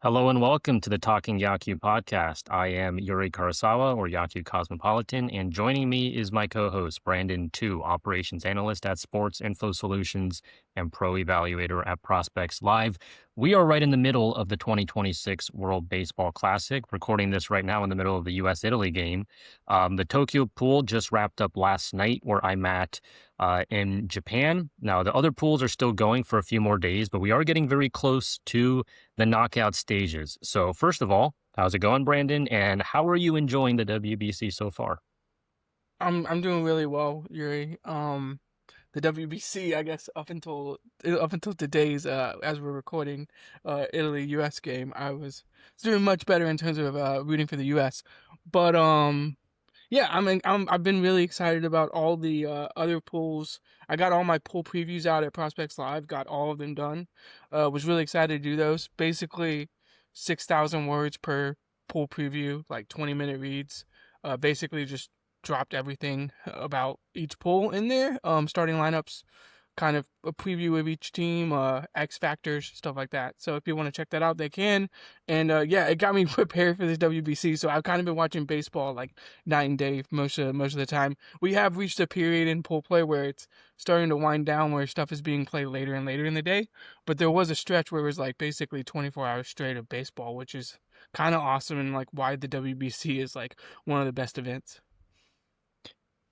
Hello and welcome to the Talking Yakyu podcast. I am Yuri Karasawa, or Yakyu Cosmopolitan, and joining me is my co-host Brandon Tu, operations analyst at Sports Info Solutions and pro evaluator at Prospects Live. We are right in the middle of the 2026 World Baseball Classic, recording this right now in the middle of the U.S.-Italy game. The Tokyo pool just wrapped up last night, where I'm at in Japan. Now, the other pools are still going for a few more days, but we are getting very close to the knockout stages. So first of all, how's it going, Brandon? And how are you enjoying the WBC so far? I'm doing really well, Yuri. The WBC, I guess, up until today's as we're recording, Italy US game, I was doing much better in terms of rooting for the US. But yeah, I've been really excited about all the other pools. I got all my pool previews out at Prospects Live, got all of them done. Was really excited to do those. Basically, 6,000 words per pool preview, like 20-minute reads. Basically just dropped everything about each pool in there. Starting lineups, kind of a preview of each team, X factors, stuff like that. So if you want to check that out, they can. And yeah, it got me prepared for this WBC. So I've kind of been watching baseball like night and day most of the time. We have reached a period in pool play where it's starting to wind down, where stuff is being played later and later in the day. But there was a stretch where it was like basically 24 hours straight of baseball, which is kind of awesome, and like why the WBC is like one of the best events.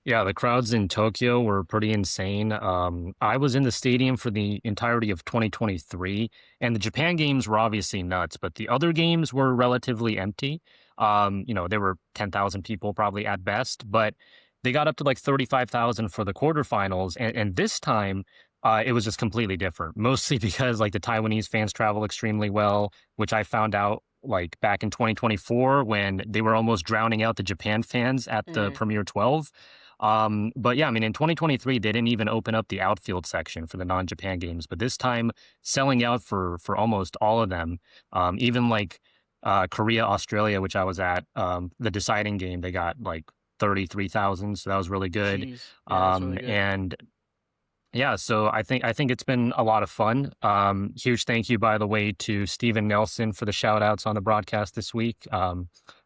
Yeah, the crowds in Tokyo were pretty insane. I was in the stadium for the entirety of 2023, and the Japan games were obviously nuts, but the other games were relatively empty. There were 10,000 people probably at best, but they got up to like 35,000 for the quarterfinals. And this time, it was just completely different, mostly because like the Taiwanese fans travel extremely well, which I found out like back in 2024 when they were almost drowning out the Japan fans at the Mm. Premier 12. But yeah, I mean, in 2023, they didn't even open up the outfield section for the non-Japan games, but this time selling out for almost all of them. Even like Korea, Australia, which I was at, the deciding game, they got like 33,000, so that was really good. Jeez, yeah, that's really good. And yeah, so I think it's been a lot of fun. Huge thank you, by the way, to Stephen Nelson for the shout outs on the broadcast this week.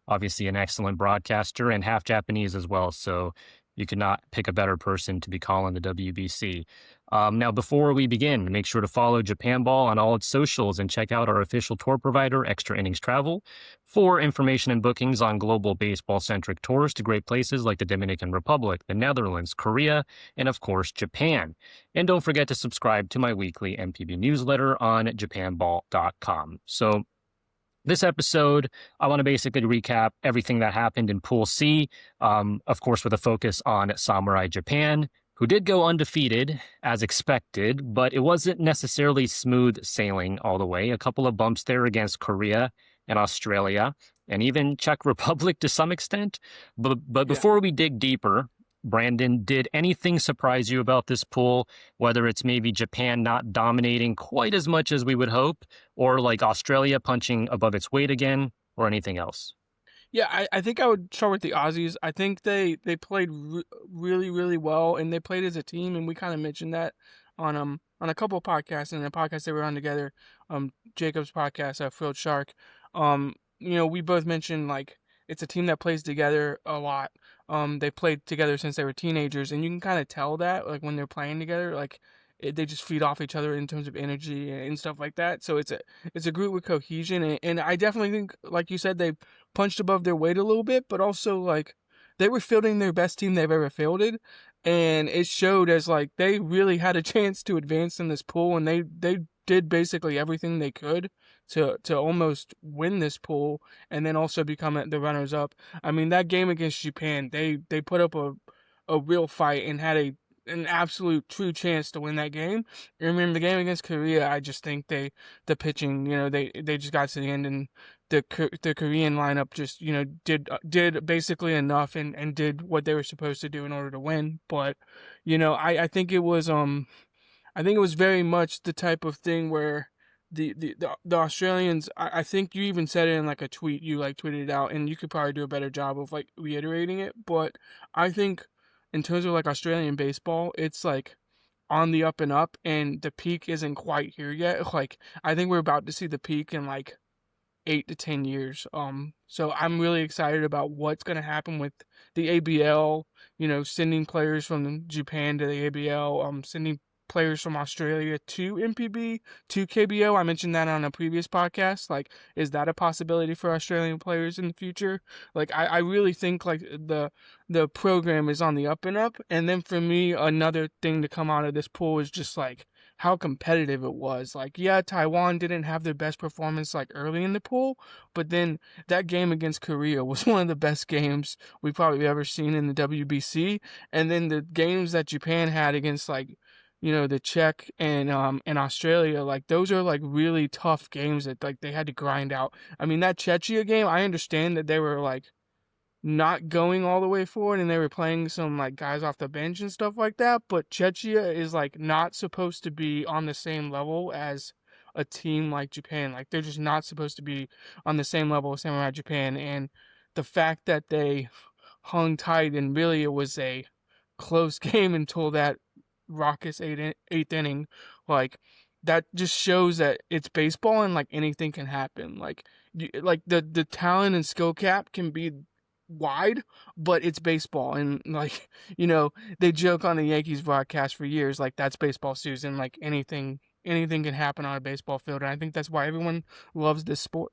Obviously an excellent broadcaster and half Japanese as well. So you could not pick a better person to be calling the WBC. Now, before we begin, make sure to follow Japan Ball on all its socials and check out our official tour provider, Extra Innings Travel, for information and bookings on global baseball-centric tours to great places like the Dominican Republic, the Netherlands, Korea, and of course, Japan. And don't forget to subscribe to my weekly MPB newsletter on japanball.com. So this episode, I want to basically recap everything that happened in Pool C, of course, with a focus on Samurai Japan, who did go undefeated as expected, but it wasn't necessarily smooth sailing all the way. A couple of bumps there against Korea and Australia, and even Czech Republic to some extent. But Yeah. before we dig deeper, Brandon, did anything surprise you about this pool? Whether it's maybe Japan not dominating quite as much as we would hope, or like Australia punching above its weight again, or anything else? Yeah, I think I would start with the Aussies. I think they played really really well, and they played as a team, and we kind of mentioned that on a couple of podcasts, and a podcast they were on together, Jacob's podcast, Frilled Shark. We both mentioned like it's a team that plays together a lot. They played together since they were teenagers, and you can kind of tell that like when they're playing together, like they just feed off each other in terms of energy and stuff like that. So it's a group with cohesion, and I definitely think, like you said, they punched above their weight a little bit, but also like they were fielding their best team they've ever fielded, and it showed as like they really had a chance to advance in this pool, and they did basically everything they could to almost win this pool, and then also become the runners up. I mean, that game against Japan, they put up a real fight and had an absolute true chance to win that game. I remember the game against Korea, I just think the pitching, they just got to the end, and the Korean lineup just did basically enough, and did what they were supposed to do in order to win. But I think it was very much the type of thing where the Australians, I think you even said it in like a tweet, you like tweeted it out, and you could probably do a better job of like reiterating it. But I think in terms of like Australian baseball, it's like on the up and up, and the peak isn't quite here yet. Like I think we're about to see the peak in like 8 to 10 years. So I'm really excited about what's going to happen with the ABL. Sending players from Japan to the ABL. Sending players from Australia to MPB to KBO. I mentioned that on a previous podcast. Like, is that a possibility for Australian players in the future? Like, I really think like the program is on the up and up. And then for me, another thing to come out of this pool is just like how competitive it was. Like, yeah, Taiwan didn't have their best performance like early in the pool, but then that game against Korea was one of the best games we've probably ever seen in the WBC. And then the games that Japan had against like the Czech and Australia, like those are like really tough games that like they had to grind out. I mean, that Czechia game, I understand that they were like not going all the way forward and they were playing some like guys off the bench and stuff like that, but Czechia is like not supposed to be on the same level as a team like Japan. Like, they're just not supposed to be on the same level as Samurai Japan. And the fact that they hung tight and really it was a close game until that raucous eighth inning, like that just shows that it's baseball and like anything can happen. Like, like the talent and skill cap can be wide, but it's baseball. And like, they joke on the Yankees broadcast for years, like that's baseball season, like anything can happen on a baseball field. And I think that's why everyone loves this sport.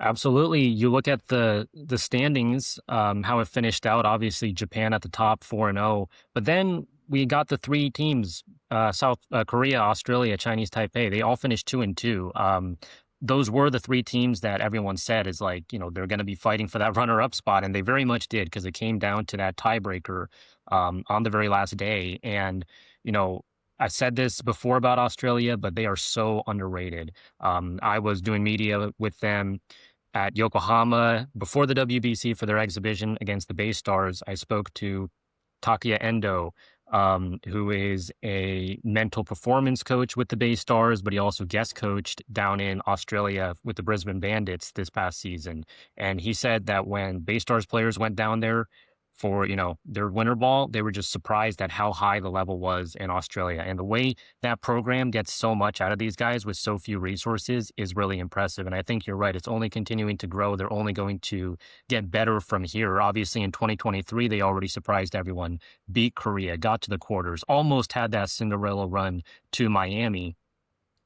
Absolutely. You look at the standings, how it finished out. Obviously, Japan at the top, 4-0. But then we got the three teams, South Korea, Australia, Chinese Taipei. They all finished 2-2. Those were the three teams that everyone said is like, they're going to be fighting for that runner-up spot, and they very much did because it came down to that tiebreaker on the very last day. And you know, I said this before about Australia, but they are so underrated. I was doing media with them at Yokohama before the WBC for their exhibition against the Bay Stars. I spoke to Takuya Endo, who is a mental performance coach with the Bay Stars, but he also guest coached down in Australia with the Brisbane Bandits this past season. And he said that when Bay Stars players went down there for, their winter ball, they were just surprised at how high the level was in Australia. And the way that program gets so much out of these guys with so few resources is really impressive. And I think you're right. It's only continuing to grow. They're only going to get better from here. Obviously, in 2023, they already surprised everyone, beat Korea, got to the quarters, almost had that Cinderella run to Miami.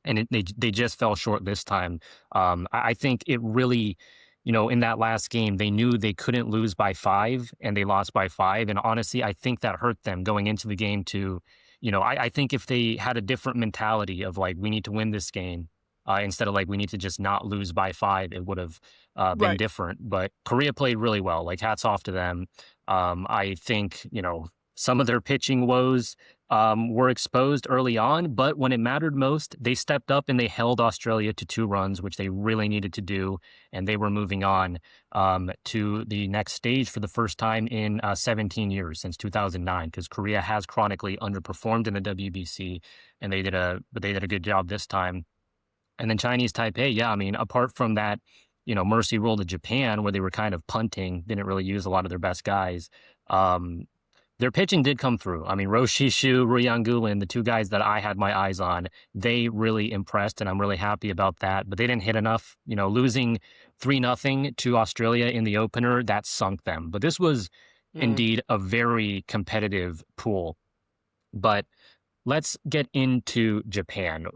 And they just fell short this time. I think it really, in that last game, they knew they couldn't lose by 5, and they lost by 5. And honestly, I think that hurt them going into the game too. I think if they had a different mentality of like, we need to win this game, instead of like, we need to just not lose by 5, it would have been Right. different. But Korea played really well. Like, hats off to them. I think, some of their pitching woes were exposed early on, but when it mattered most, they stepped up and they held Australia to 2 runs, which they really needed to do, and they were moving on to the next stage for the first time in 17 years since 2009, because Korea has chronically underperformed in the WBC, and but they did a good job this time. And then Chinese Taipei, yeah, I mean, apart from that, mercy rule to Japan where they were kind of punting, didn't really use a lot of their best guys. Um, their pitching did come through. I mean, Roshishu, Ryangulin, the two guys that I had my eyes on, they really impressed, and I'm really happy about that. But they didn't hit enough. Losing 3-0 to Australia in the opener, that sunk them. But this was Mm. indeed a very competitive pool. But let's get into Japan.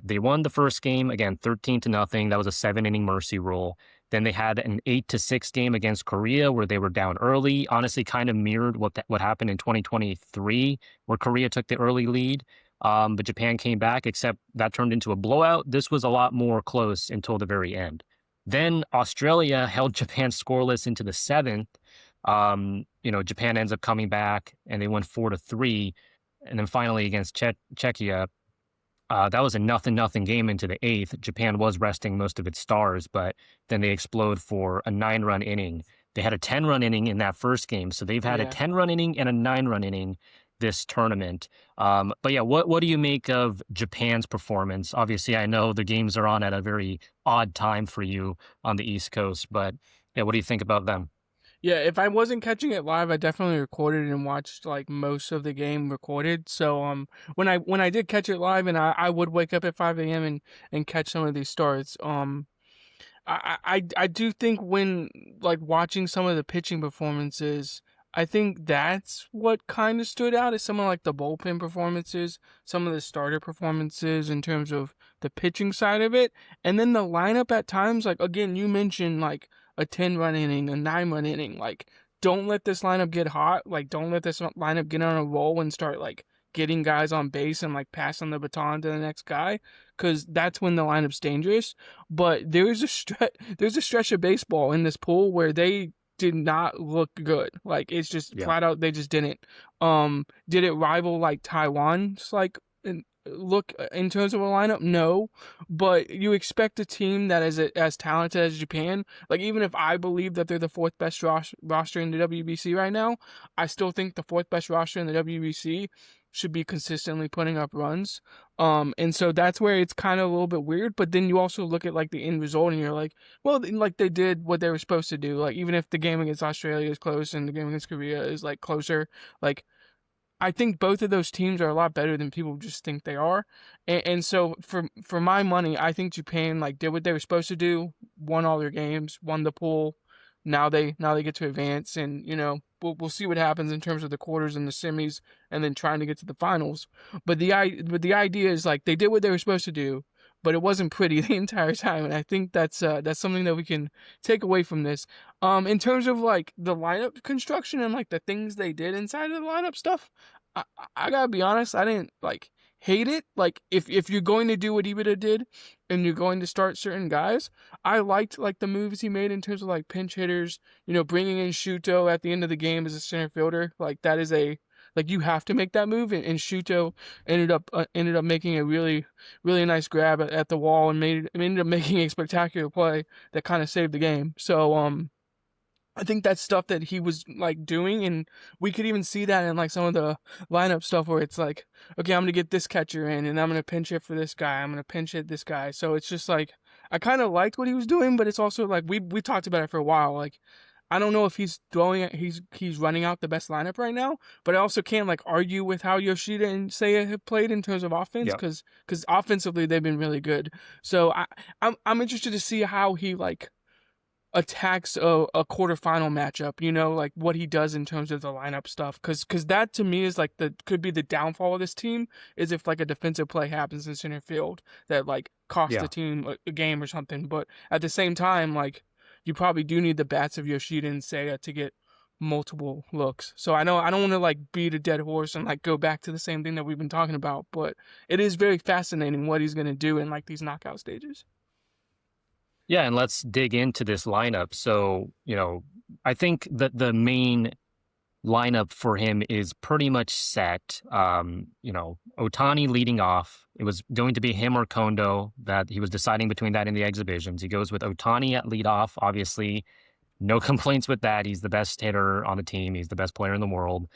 They won the first game again, 13-0. That was a 7-inning mercy rule. Then they had an 8-6 game against Korea where they were down early. Honestly, kind of mirrored what happened in 2023, where Korea took the early lead. But Japan came back, except that turned into a blowout. This was a lot more close until the very end. Then Australia held Japan scoreless into the 7th. Japan ends up coming back and they won 4-3. And then finally against Czechia, that was a 0-0 game into the 8th. Japan was resting most of its stars, but then they explode for a 9-run inning. They had a 10-run inning in that first game, so they've had a Yeah. 10-run inning and a 9-run inning this tournament. But yeah, what do you make of Japan's performance? Obviously, I know the games are on at a very odd time for you on the East Coast, but yeah, what do you think about them? Yeah, if I wasn't catching it live, I definitely recorded and watched like most of the game recorded. So when I did catch it live, and I would wake up at 5 a.m. and catch some of these starts. I do think when like watching some of the pitching performances, I think that's what kind of stood out is some of like the bullpen performances, some of the starter performances in terms of the pitching side of it, and then the lineup at times. Like again, you mentioned like a 10-run inning, a 9-run inning. Like don't let this lineup get hot. Like don't let this lineup get on a roll and start like getting guys on base and like passing the baton to the next guy, because that's when the lineup's dangerous. But there's a stretch of baseball in this pool where they did not look good. Like it's just Yeah. flat out they just didn't. Did it rival like Taiwan's like look in terms of a lineup? No, but you expect a team that is as talented as Japan. Like even if I believe that they're the fourth best roster in the WBC right now, I still think the fourth best roster in the WBC should be consistently putting up runs. And so that's where it's kind of a little bit weird. But then you also look at like the end result, and you're like, well, like they did what they were supposed to do. Like even if the game against Australia is close and the game against Korea is like closer, like I think both of those teams are a lot better than people just think they are. And so for my money, I think Japan like did what they were supposed to do, won all their games, won the pool. Now they get to advance, and we'll see what happens in terms of the quarters and the semis, and then trying to get to the finals. But the idea is like they did what they were supposed to do, but it wasn't pretty the entire time, and I think that's something that we can take away from this. In terms of like the lineup construction and like the things they did inside of the lineup stuff, I, I gotta be honest, I didn't like hate it. Like if you're going to do what Ibita did, and you're going to start certain guys, I liked like the moves he made in terms of like pinch hitters. Bringing in Shuto at the end of the game as a center fielder, like that is a like you have to make that move, and Shuto ended up making a really really nice grab at the wall and ended up making a spectacular play that kind of saved the game. So I think that's stuff that he was like doing, and we could even see that in like some of the lineup stuff where it's like, okay, I'm gonna get this catcher in, and I'm gonna pinch hit for this guy. I'm gonna pinch hit this guy. So it's just like I kind of liked what he was doing, but it's also like we talked about it for a while. Like I don't know if he's running out the best lineup right now, but I also can't like argue with how Yoshida and Seiya have played in terms of offense, Yeah. because offensively they've been really good. So I'm interested to see how he like attacks a quarterfinal matchup, like what he does in terms of the lineup stuff. Cause that to me is like could be the downfall of this team, is if like a defensive play happens in center field that like costs the Yeah. team a game or something. But at the same time, like you probably do need the bats of Yoshida and Seiya to get multiple looks. So I know I don't want to like beat a dead horse and like go back to the same thing that we've been talking about, but it is very fascinating what he's gonna do in like these knockout stages. Yeah, and let's dig into this lineup. So, I think that the main lineup for him is pretty much set. Otani leading off. It was going to be him or Kondo that he was deciding between that in the exhibitions. He goes with Otani at leadoff. Obviously, no complaints with that. He's the best hitter on the team. He's the best player in the world.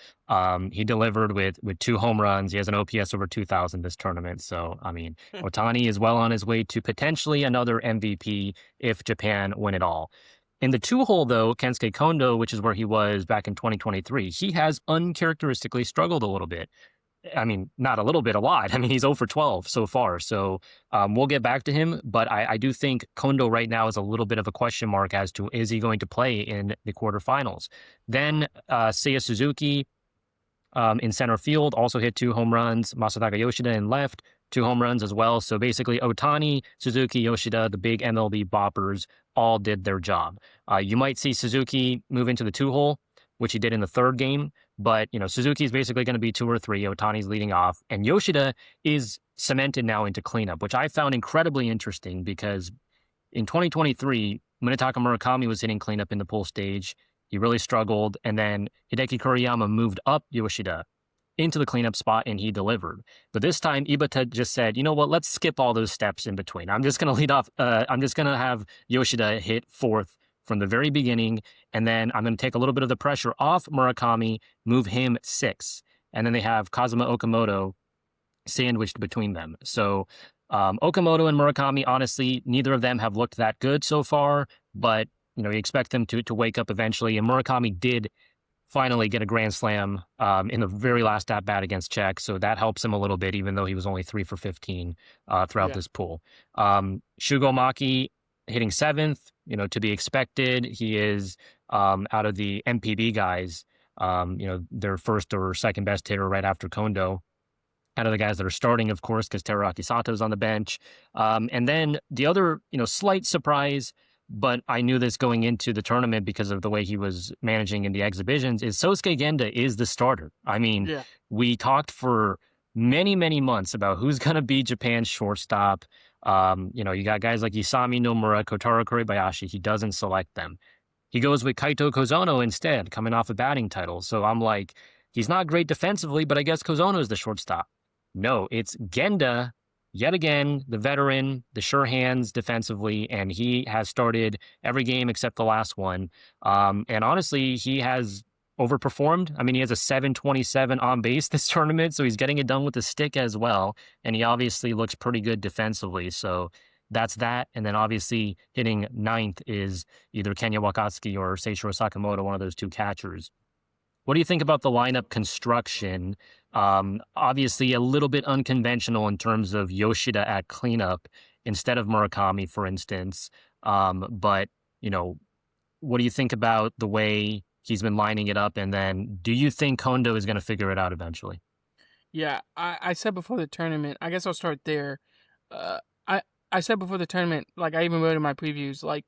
He delivered with 2 home runs. He has an OPS over 2,000 this tournament. So, I mean, Otani is well on his way to potentially another MVP if Japan win it all. In the 2 hole, though, Kensuke Kondo, which is where he was back in 2023, he has uncharacteristically struggled a little bit. I mean, not a little bit, a lot. I mean, he's 0 for 12 so far. So we'll get back to him. But I do think Kondo right now is a little bit of a question mark as to is he going to play in the quarterfinals. Then Seiya Suzuki in center field also hit 2 home runs. Masataka Yoshida in left, 2 home runs as well. So basically, Otani, Suzuki, Yoshida, the big MLB boppers, all did their job. You might see Suzuki move into the 2 hole, which he did in the third game. But, Suzuki is basically going to be 2 or 3. Otani's leading off. And Yoshida is cemented now into cleanup, which I found incredibly interesting because in 2023, Munetaka Murakami was hitting cleanup in the pool stage. He really struggled. And then Hideki Kuriyama moved up Yoshida into the cleanup spot and he delivered. But this time, Ibata just said, you know what, let's skip all those steps in between. I'm just going to lead off. I'm just going to have Yoshida hit fourth from the very beginning, and then I'm going to take a little bit of the pressure off Murakami, move him 6, and then they have Kazuma Okamoto sandwiched between them. So Okamoto and Murakami, honestly, neither of them have looked that good so far, but you expect them to wake up eventually, and Murakami did finally get a grand slam in the very last at bat against Czech, so that helps him a little bit, even though he was only 3 for 15 throughout Yeah. this pool. Shugo Maki hitting seventh, to be expected. He is out of the MPB guys, their first or second best hitter right after Kondo. Out of the guys that are starting, of course, because Teruaki Sato's on the bench. And then the other, slight surprise, but I knew this going into the tournament because of the way he was managing in the exhibitions, is Sosuke Genda is the starter. I mean, Yeah. we talked for many, many months about who's going to be Japan's shortstop. You got guys like Isami Nomura, Kotaro Kuribayashi. He doesn't select them. He goes with Kaito Kozono instead, coming off a batting title. So I'm like, he's not great defensively, but I guess Kozono is the shortstop. No, it's Genda, yet again, the veteran, the sure hands defensively, and he has started every game except the last one. And honestly, he has overperformed. I mean, he has a 727 on base this tournament, so he's getting it done with the stick as well. And he obviously looks pretty good defensively. So that's that. And then obviously hitting ninth is either Kenya Wakatsuki or Seishiro Sakamoto, one of those two catchers. What do you think about the lineup construction? Obviously, a little bit unconventional in terms of Yoshida at cleanup instead of Murakami, for instance. But, what do you think about the way he's been lining it up? And then do you think Kondo is going to figure it out eventually? Yeah, I said before the tournament, I guess I'll start there. Uh, I I said before the tournament, like I even wrote in my previews, like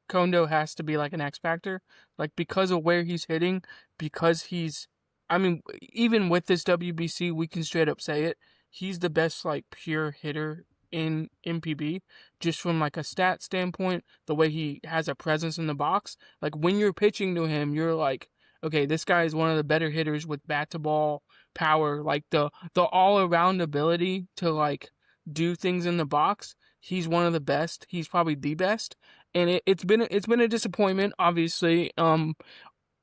Kondo has to be like an X factor, like because of where he's hitting, because he's, I mean, even with this WBC, we can straight up say it, he's the best like pure hitter in MPB, just from like a stat standpoint, the way he has a presence in the box. Like when you're pitching to him, you're like, okay, this guy is one of the better hitters with bat to ball power, like the all around ability to like do things in the box. He's one of the best. He's probably the best, and it's been a disappointment. Obviously,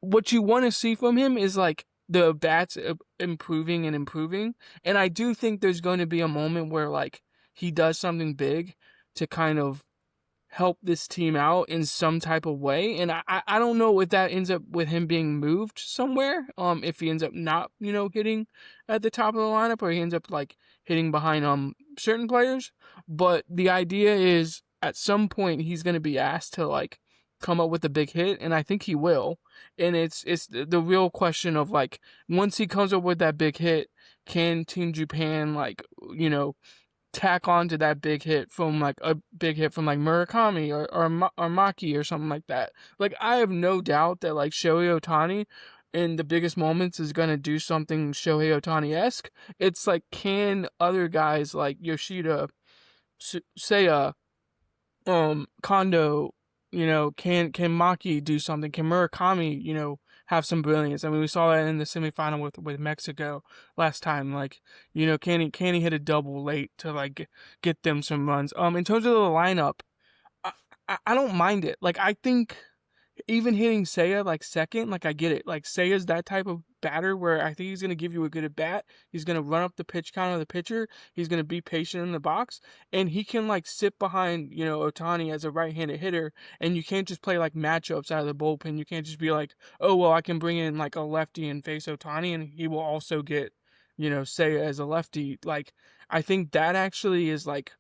what you want to see from him is like the bats improving and improving, and I do think there's going to be a moment where like he does something big to kind of help this team out in some type of way. And I don't know if that ends up with him being moved somewhere. If he ends up not, hitting at the top of the lineup, or he ends up like hitting behind certain players. But the idea is at some point he's gonna be asked to like come up with a big hit, and I think he will. And it's the real question of like once he comes up with that big hit, can Team Japan like, tack on to that big hit from like a big hit from like Murakami or Maki or something like that. Like I have no doubt that like Shohei Ohtani in the biggest moments is gonna do something Shohei Ohtani-esque. It's like can other guys like Yoshida, Seiya, Kondo, can Maki do something? Can Murakami, have some brilliance? I mean, we saw that in the semifinal with Mexico last time. Like, can he hit a double late to like get them some runs? In terms of the lineup, I don't mind it. Like, I think even hitting Seiya like second, like I get it. Like Seiya's that type of batter where I think he's gonna give you a good at bat. He's gonna run up the pitch count of the pitcher. He's gonna be patient in the box, and he can like sit behind Ohtani as a right-handed hitter. And you can't just play like matchups out of the bullpen. You can't just be like, oh well, I can bring in like a lefty and face Ohtani, and he will also get Seiya as a lefty. Like I think that actually is like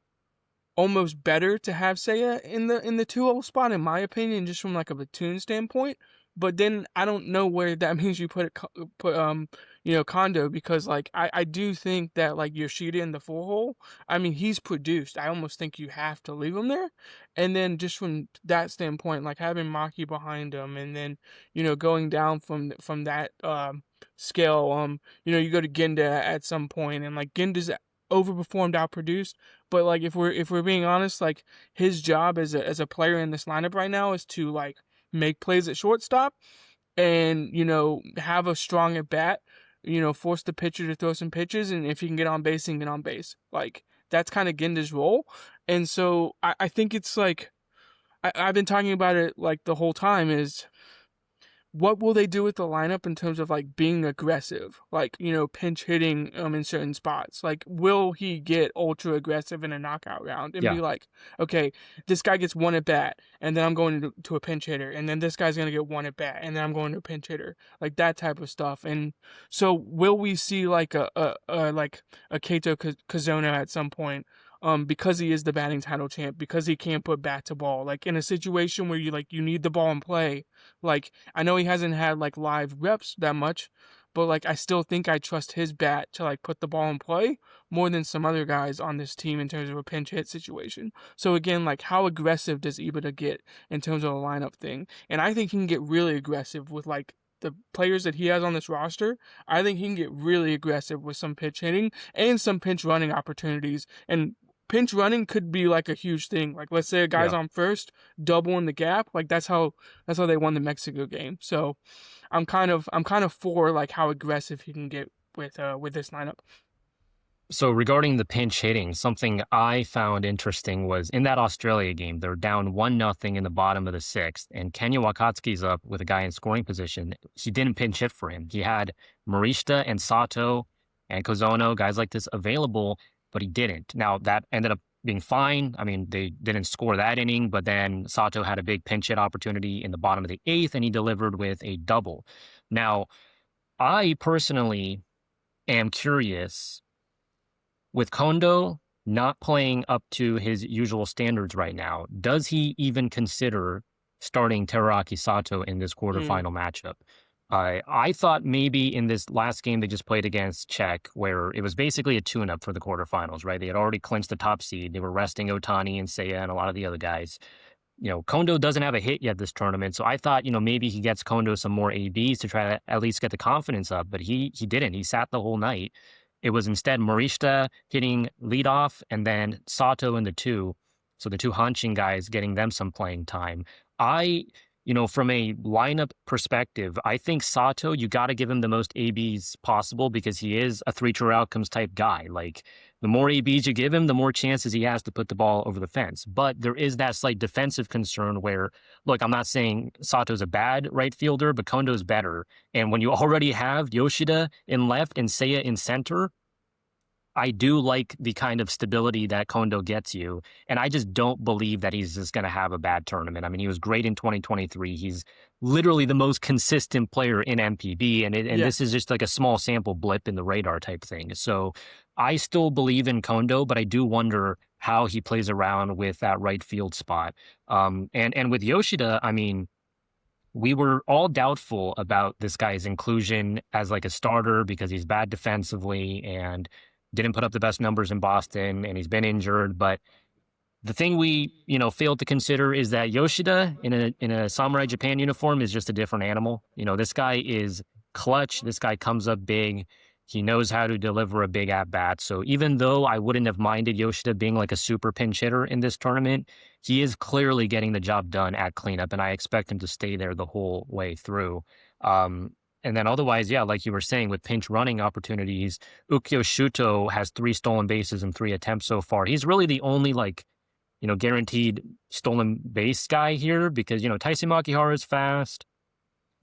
almost better to have Seiya in the 2-0 spot, in my opinion, just from like a platoon standpoint. But then I don't know where that means you put Kondo, because like I do think that like Yoshida in the 4 hole, I mean he's produced. I almost think you have to leave him there. And then just from that standpoint, like having Maki behind him, and then going down from that scale, you go to Genda at some point, and like Genda's overperformed, outproduced. But like if we're being honest, like his job as a player in this lineup right now is to like make plays at shortstop, and have a strong at bat, force the pitcher to throw some pitches, and if he can get on base, he can get on base. Like that's kind of Genda's role. And so I think it's like I've been talking about it like the whole time is what will they do with the lineup in terms of like being aggressive, like pinch hitting in certain spots? Like, will he get ultra aggressive in a knockout round and Yeah. be like, okay, this guy gets one at bat, and then I'm going to a pinch hitter, and then this guy's gonna get one at bat, and then I'm going to a pinch hitter, like that type of stuff. And so, will we see like a like a Kaito Kazono at some point? because he is the batting title champ, because he can't put bat to ball. Like in a situation where you need the ball in play, like I know he hasn't had like live reps that much, but like I still think I trust his bat to like put the ball in play more than some other guys on this team in terms of a pinch hit situation. So again, like how aggressive does Ibita get in terms of a lineup thing? And I think he can get really aggressive with like the players that he has on this roster. I think he can get really aggressive with some pitch hitting and some pinch running opportunities. And pinch running could be like a huge thing. Like let's say a guy's Yeah. on first, double in the gap. Like that's how they won the Mexico game. So I'm kind of for like how aggressive he can get with this lineup. So regarding the pinch hitting, something I found interesting was in that Australia game, they're down 1-0 in the bottom of the sixth, and Kenya Wakatsuki's up with a guy in scoring position. He didn't pinch hit for him. He had Marishita and Sato and Kozono, guys like this available, but he didn't. Now that ended up being fine. I mean, they didn't score that inning, but then Sato had a big pinch hit opportunity in the bottom of the eighth, and he delivered with a double. Now, I personally am curious with Kondo not playing up to his usual standards right now, does he even consider starting Teraraki Sato in this Mm, quarterfinal matchup? I thought maybe in this last game they just played against Czech, where it was basically a tune-up for the quarterfinals, right? They had already clinched the top seed. They were resting Otani and Seiya and a lot of the other guys. Kondo doesn't have a hit yet this tournament, so I thought, maybe he gets Kondo some more ABs to try to at least get the confidence up, but he didn't. He sat the whole night. It was instead Morishita hitting leadoff and then Sato in the two. So the two Hanshin guys getting them some playing time. From a lineup perspective, I think Sato, you got to give him the most ABs possible because he is a three true outcomes type guy. Like the more ABs you give him, the more chances he has to put the ball over the fence. But there is that slight defensive concern where, look, I'm not saying Sato's a bad right fielder, but Kondo's better. And when you already have Yoshida in left and Seiya in center, I do like the kind of stability that Kondo gets you. And I just don't believe that he's just going to have a bad tournament. I mean, he was great in 2023. He's literally the most consistent player in MPB. And yeah. this is just like a small sample blip in the radar type thing. So I still believe in Kondo, but I do wonder how he plays around with that right field spot. And with Yoshida, I mean, we were all doubtful about this guy's inclusion as like a starter because he's bad defensively and didn't put up the best numbers in Boston and he's been injured. But the thing we, failed to consider is that Yoshida in a Samurai Japan uniform is just a different animal. This guy is clutch. This guy comes up big. He knows how to deliver a big at bat. So even though I wouldn't have minded Yoshida being like a super pinch hitter in this tournament, he is clearly getting the job done at cleanup, and I expect him to stay there the whole way through. And then otherwise, yeah, like you were saying, with pinch running opportunities, Ukyo Shuto has 3 stolen bases in 3 attempts so far. He's really the only guaranteed stolen base guy here because, Taisi Makihara is fast.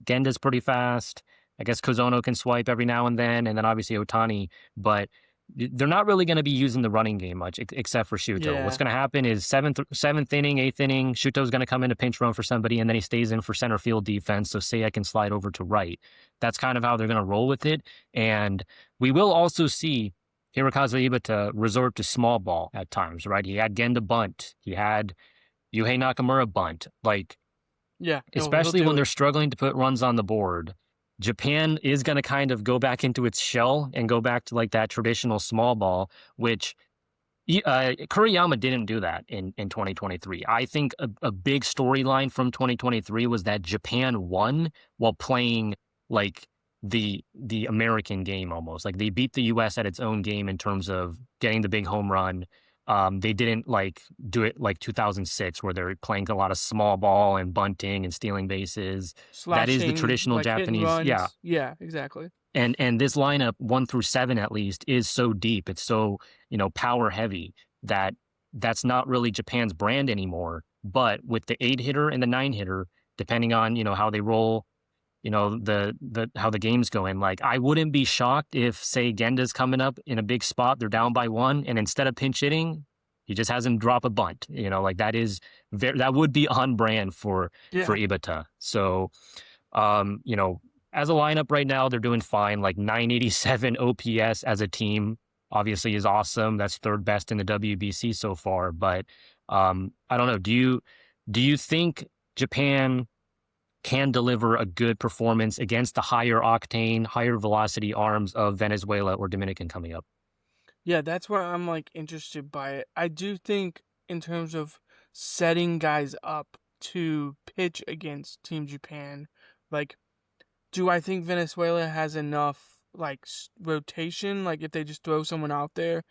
Genda's pretty fast. I guess Kozono can swipe every now and then obviously Otani, but they're not really going to be using the running game much, except for Shuto. What's Yeah. going to happen is seventh inning, eighth inning, Shuto's going to come in to pinch run for somebody, and then he stays in for center field defense, so Seiya can slide over to right. That's kind of how they're going to roll with it, and we will also see Hirokazu Ibata resort to small ball at times, right? He had Genda bunt. He had Yuhei Nakamura bunt. Like, Yeah. He'll especially when do they're it. struggling to put runs on the board, Japan is going to kind of go back into its shell and go back to like that traditional small ball, which Kuriyama didn't do that in 2023. I think a big storyline from 2023 was that Japan won while playing like the American game almost. Like they beat the US at its own game in terms of getting the big home run. They didn't like do it like 2006 where they're playing a lot of small ball and bunting and stealing bases. That is the Slashing, traditional like hitting Japanese, yeah. runs. Yeah, exactly. And this lineup 1 through 7 at least is so deep. It's so, power heavy that that's not really Japan's brand anymore. But with the 8 hitter and the 9 hitter, depending on, how they roll, the how the game's going. Like I wouldn't be shocked if, say, Genda's coming up in a big spot, they're down by 1, and instead of pinch hitting, he just has him drop a bunt. Like that would be on brand for Yeah. Ibata. So as a lineup right now, they're doing fine, like 987 OPS as a team. obviously is awesome. That's third best in the WBC so far. But I don't know. Do you think Japan can deliver a good performance against the higher octane, higher velocity arms of Venezuela or Dominican coming up? Yeah, that's where I'm like interested by it. I do think in terms of setting guys up to pitch against Team Japan, like do I think Venezuela has enough like rotation? Like if they just throw someone out there,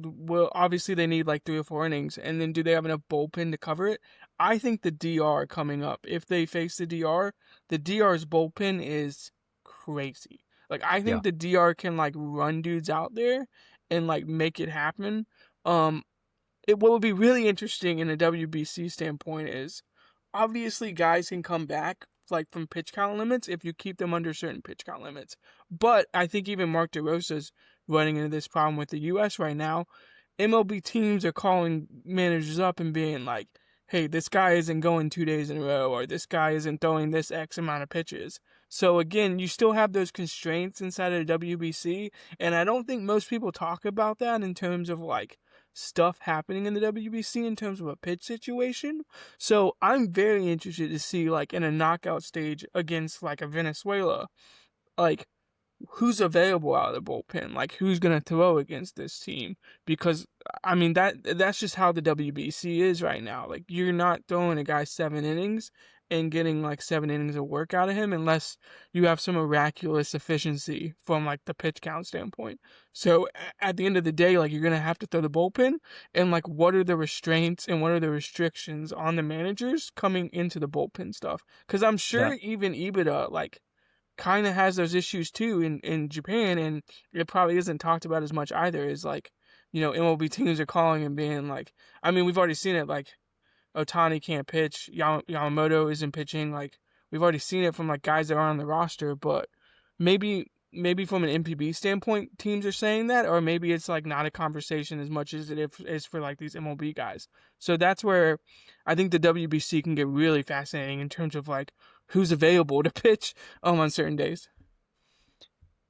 well obviously they need like 3 or 4 innings, and then do they have enough bullpen to cover it? I think the DR coming up, if they face the DR's bullpen is crazy. Like I Yeah, think the DR can like run dudes out there and like make it happen. Um, what would be really interesting in a WBC standpoint is obviously guys can come back like from pitch count limits if you keep them under certain pitch count limits. But I think even Mark DeRosa's running into this problem with the US right now. MLB teams are calling managers up and being like, hey, this guy isn't going 2 days in a row, or this guy isn't throwing this X amount of pitches. So again, you still have those constraints inside of the WBC, and I don't think most people talk about that in terms of like stuff happening in the WBC in terms of a pitch situation. So I'm very interested to see like in a knockout stage against like a Venezuela, like who's available out of the bullpen, like who's gonna throw against this team. Because I mean that's just how the WBC is right now. Like you're not throwing a guy 7 innings and getting like 7 innings of work out of him unless you have some miraculous efficiency from like the pitch count standpoint. So at the end of the day, like you're gonna have to throw the bullpen, and like what are the restraints and what are the restrictions on the managers coming into the bullpen stuff? Because I'm sure that even Ibida like kind of has those issues too in Japan, and it probably isn't talked about as much either. Is like, MLB teams are calling and being like, I mean, we've already seen it. Like Otani can't pitch, Yamamoto isn't pitching. Like we've already seen it from like guys that are on the roster, but maybe from an MPB standpoint, teams are saying that, or maybe it's like not a conversation as much as it is for like these MLB guys. So that's where I think the WBC can get really fascinating in terms of like who's available to pitch on certain days.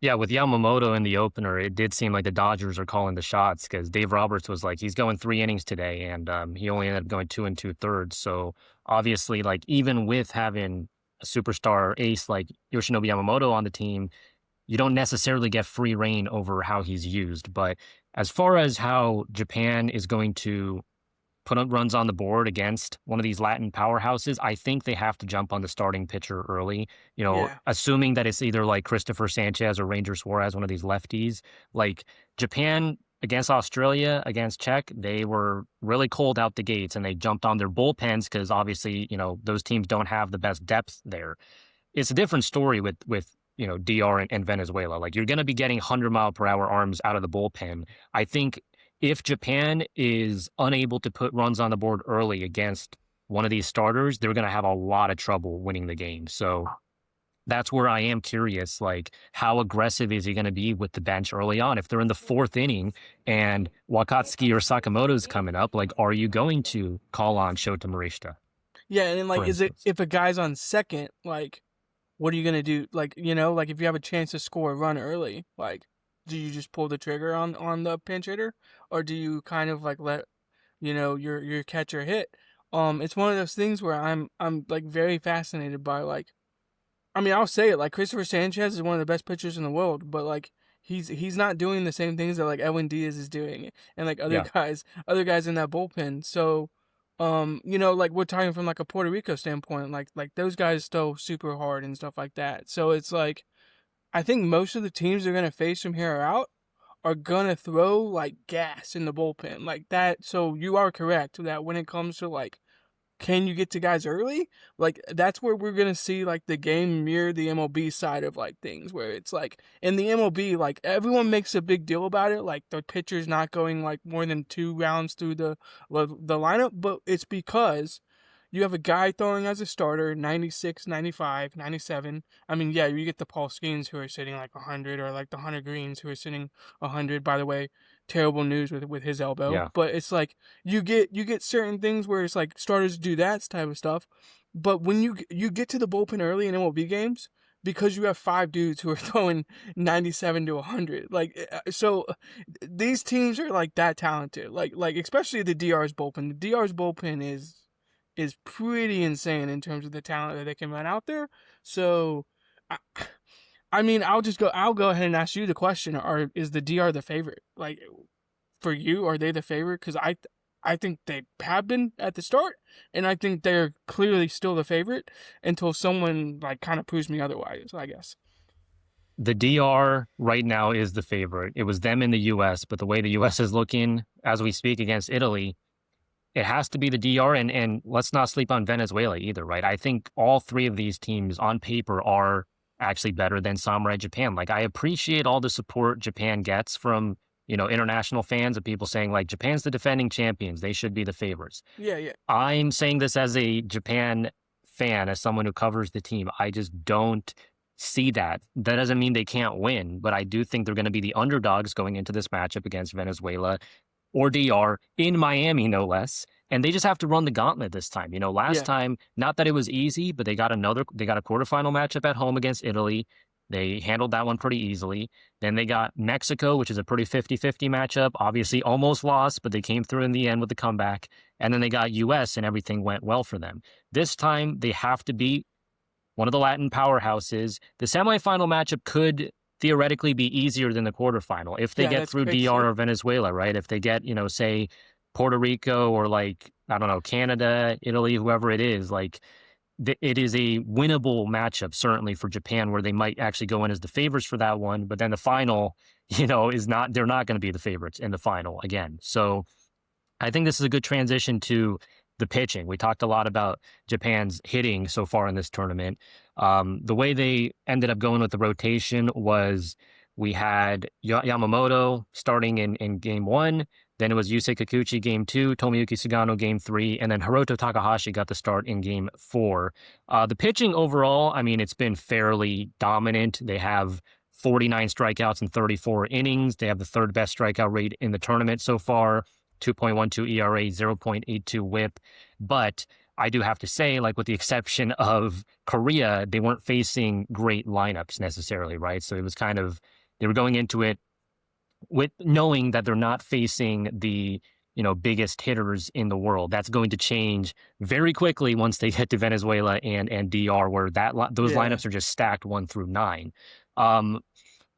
Yeah, with Yamamoto in the opener, it did seem like the Dodgers are calling the shots because Dave Roberts was like, he's going 3 innings today, and he only ended up going 2 2/3. So obviously, like even with having a superstar ace like Yoshinobu Yamamoto on the team, you don't necessarily get free reign over how he's used. But as far as how Japan is going to put up runs on the board against one of these Latin powerhouses, I think they have to jump on the starting pitcher early. Yeah, Assuming that it's either like Christopher Sanchez or Ranger Suarez, one of these lefties. Like Japan against Australia, against Czech, they were really cold out the gates and they jumped on their bullpens because obviously, those teams don't have the best depth there. It's a different story with DR and Venezuela. Like you're going to be getting 100-mile-per-hour arms out of the bullpen. I think if Japan is unable to put runs on the board early against one of these starters, they're going to have a lot of trouble winning the game. So that's where I am curious, like how aggressive is he going to be with the bench early on? If they're in the fourth inning and Wakatsuki or Sakamoto is coming up, like are you going to call on Shota Morishita, yeah, and then like, for is it instance? if a guy's on second, like what are you gonna do? Like, like if you have a chance to score a run early, like do you just pull the trigger on the pinch hitter, or do you kind of like let your catcher hit? It's one of those things where I'm like very fascinated by like, I mean, I'll say it, like Christopher Sanchez is one of the best pitchers in the world, but like he's not doing the same things that like Edwin Diaz is doing, and like other Yeah. guys in that bullpen. So, like we're talking from like a Puerto Rico standpoint, like those guys throw super hard and stuff like that. So it's like I think most of the teams they're gonna face from here out are gonna throw like gas in the bullpen like that. So you are correct that when it comes to like can you get to guys early? Like that's where we're gonna see like the game mirror the MLB side of like things, where it's like in the MLB, like everyone makes a big deal about it, like the pitcher's not going like more than 2 rounds through the lineup, but it's because you have a guy throwing as a starter 96, 95, 97. I mean, yeah, you get the Paul Skeens who are sitting like 100, or like the Hunter Greens who are sitting 100. By the way, terrible news with his elbow, Yeah. but it's like you get certain things where it's like starters do that type of stuff, but when you get to the bullpen early in MLB games, because you have 5 dudes who are throwing 97 to 100. So these teams are like that talented. Like especially the DR's bullpen. The DR's bullpen is pretty insane in terms of the talent that they can run out there. So I, I mean, I'll go ahead and ask you the question: is the DR the favorite? Like for you, are they the favorite? Because I think they have been at the start, and I think they're clearly still the favorite until someone like kind of proves me otherwise, I guess. The DR right now is the favorite. It was them in the US, but the way the US is looking as we speak against Italy, it has to be the DR, and let's not sleep on Venezuela either, right? I think all three of these teams on paper are actually better than Samurai Japan. Like I appreciate all the support Japan gets from, international fans of people saying like Japan's the defending champions, they should be the favorites. Yeah, yeah, I'm saying this as a Japan fan, as someone who covers the team. I just don't see that. That doesn't mean they can't win, but I do think they're going to be the underdogs going into this matchup against Venezuela or DR in Miami, no less. And they just have to run the gauntlet this time. Last yeah, time, not that it was easy, but they got a quarterfinal matchup at home against Italy. They handled that one pretty easily. Then they got Mexico, which is a pretty 50-50 matchup. Obviously, almost lost, but they came through in the end with the comeback. And then they got US, and everything went well for them. This time, they have to beat one of the Latin powerhouses. The semifinal matchup could theoretically be easier than the quarterfinal if they yeah. get That's through crazy. DR or Venezuela, right? If they get, say Puerto Rico or like, I don't know, Canada, Italy, whoever it is, like it is a winnable matchup, certainly for Japan, where they might actually go in as the favorites for that one. But then the final, they're not going to be the favorites in the final again. So I think this is a good transition to the pitching. We talked a lot about Japan's hitting so far in this tournament. The way they ended up going with the rotation was we had Yamamoto starting in game one. Then it was Yusei Kikuchi game two, Tomoyuki Sugano game three, and then Hiroto Takahashi got the start in game four. The pitching overall, I mean, it's been fairly dominant. They have 49 strikeouts in 34 innings. They have the third best strikeout rate in the tournament so far. 2.12 ERA, 0.82 whip. But I do have to say, like with the exception of Korea, they weren't facing great lineups necessarily, right? So it was they were going into it with knowing that they're not facing the, biggest hitters in the world. That's going to change very quickly once they get to Venezuela and DR, where those Yeah. lineups are just stacked 1 through 9.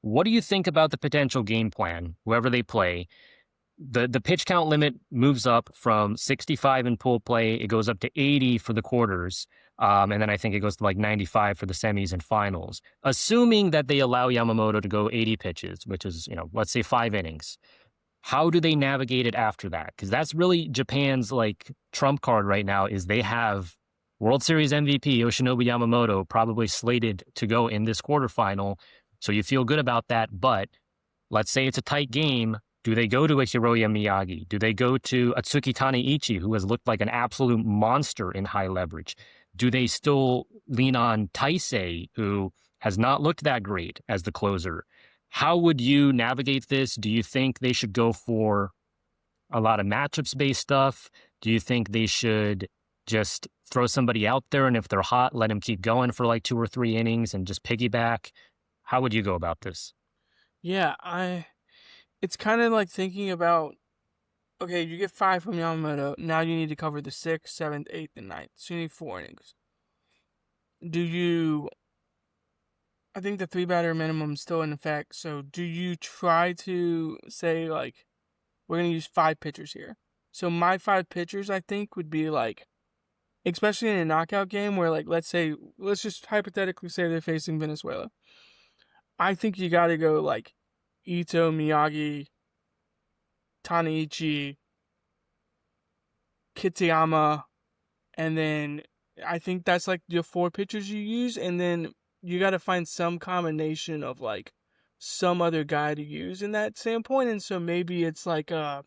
What do you think about the potential game plan, whoever they play? The pitch count limit moves up from 65 in pool play. It goes up to 80 for the quarters. And then I think it goes to like 95 for the semis and finals. Assuming that they allow Yamamoto to go 80 pitches, which is, let's say 5 innings. How do they navigate it after that? Because that's really Japan's like trump card right now is they have World Series MVP Yoshinobu Yamamoto probably slated to go in this quarterfinal. So you feel good about that. But let's say it's a tight game. Do they go to a Hiroya Miyagi? Do they go to Atsuki Taneichi, who has looked like an absolute monster in high leverage? Do they still lean on Taisei, who has not looked that great as the closer? How would you navigate this? Do you think they should go for a lot of matchups-based stuff? Do you think they should just throw somebody out there, and if they're hot, let them keep going for like 2 or 3 innings and just piggyback? How would you go about this? Yeah, it's kind of like thinking about, okay, you get 5 from Yamamoto. Now you need to cover the 6th, 7th, 8th, and 9th. So you need 4 innings. Do you? I think the 3 batter minimum is still in effect. So do you try to say like, we're gonna use 5 pitchers here? So my 5 pitchers, I think, would be like, especially in a knockout game where like, let's just hypothetically say they're facing Venezuela. I think you got to go like Ito, Miyagi, Taneichi, Kitayama, and then I think that's like your 4 pitchers you use, and then you got to find some combination of like some other guy to use in that standpoint, and so maybe it's like a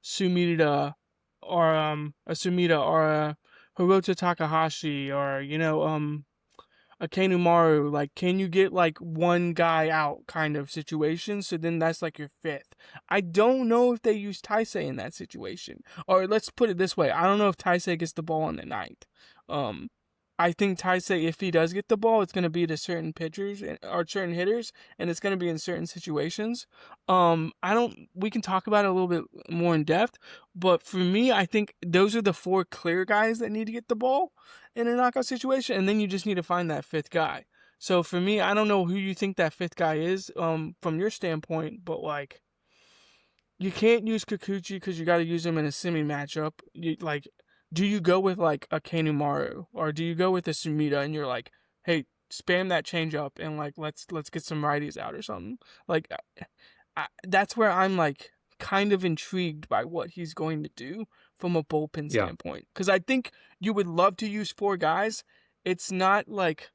Sumida or a Hiroto Takahashi or a Maru, like, can you get like one guy out kind of situation? So then that's like your 5th. I don't know if they use Taisei in that situation. Or let's put it this way, I don't know if Taisei gets the ball on the 9th. I think Taisei, if he does get the ball, it's going to be to certain pitchers or certain hitters, and it's going to be in certain situations. I don't. We can talk about it a little bit more in depth, but for me, I think those are the four clear guys that need to get the ball in a knockout situation, and then you just need to find that fifth guy. So for me, I don't know who you think that fifth guy is, from your standpoint, but like you can't use Kikuchi because you got to use him in a semi matchup. Do you go with like a Kanemaru or do you go with a Sumida and you're like, hey, spam that change up and like let's get some righties out or something. Like that's where I'm like kind of intrigued by what he's going to do from a bullpen Yeah. standpoint because I think you would love to use four guys. It's not like,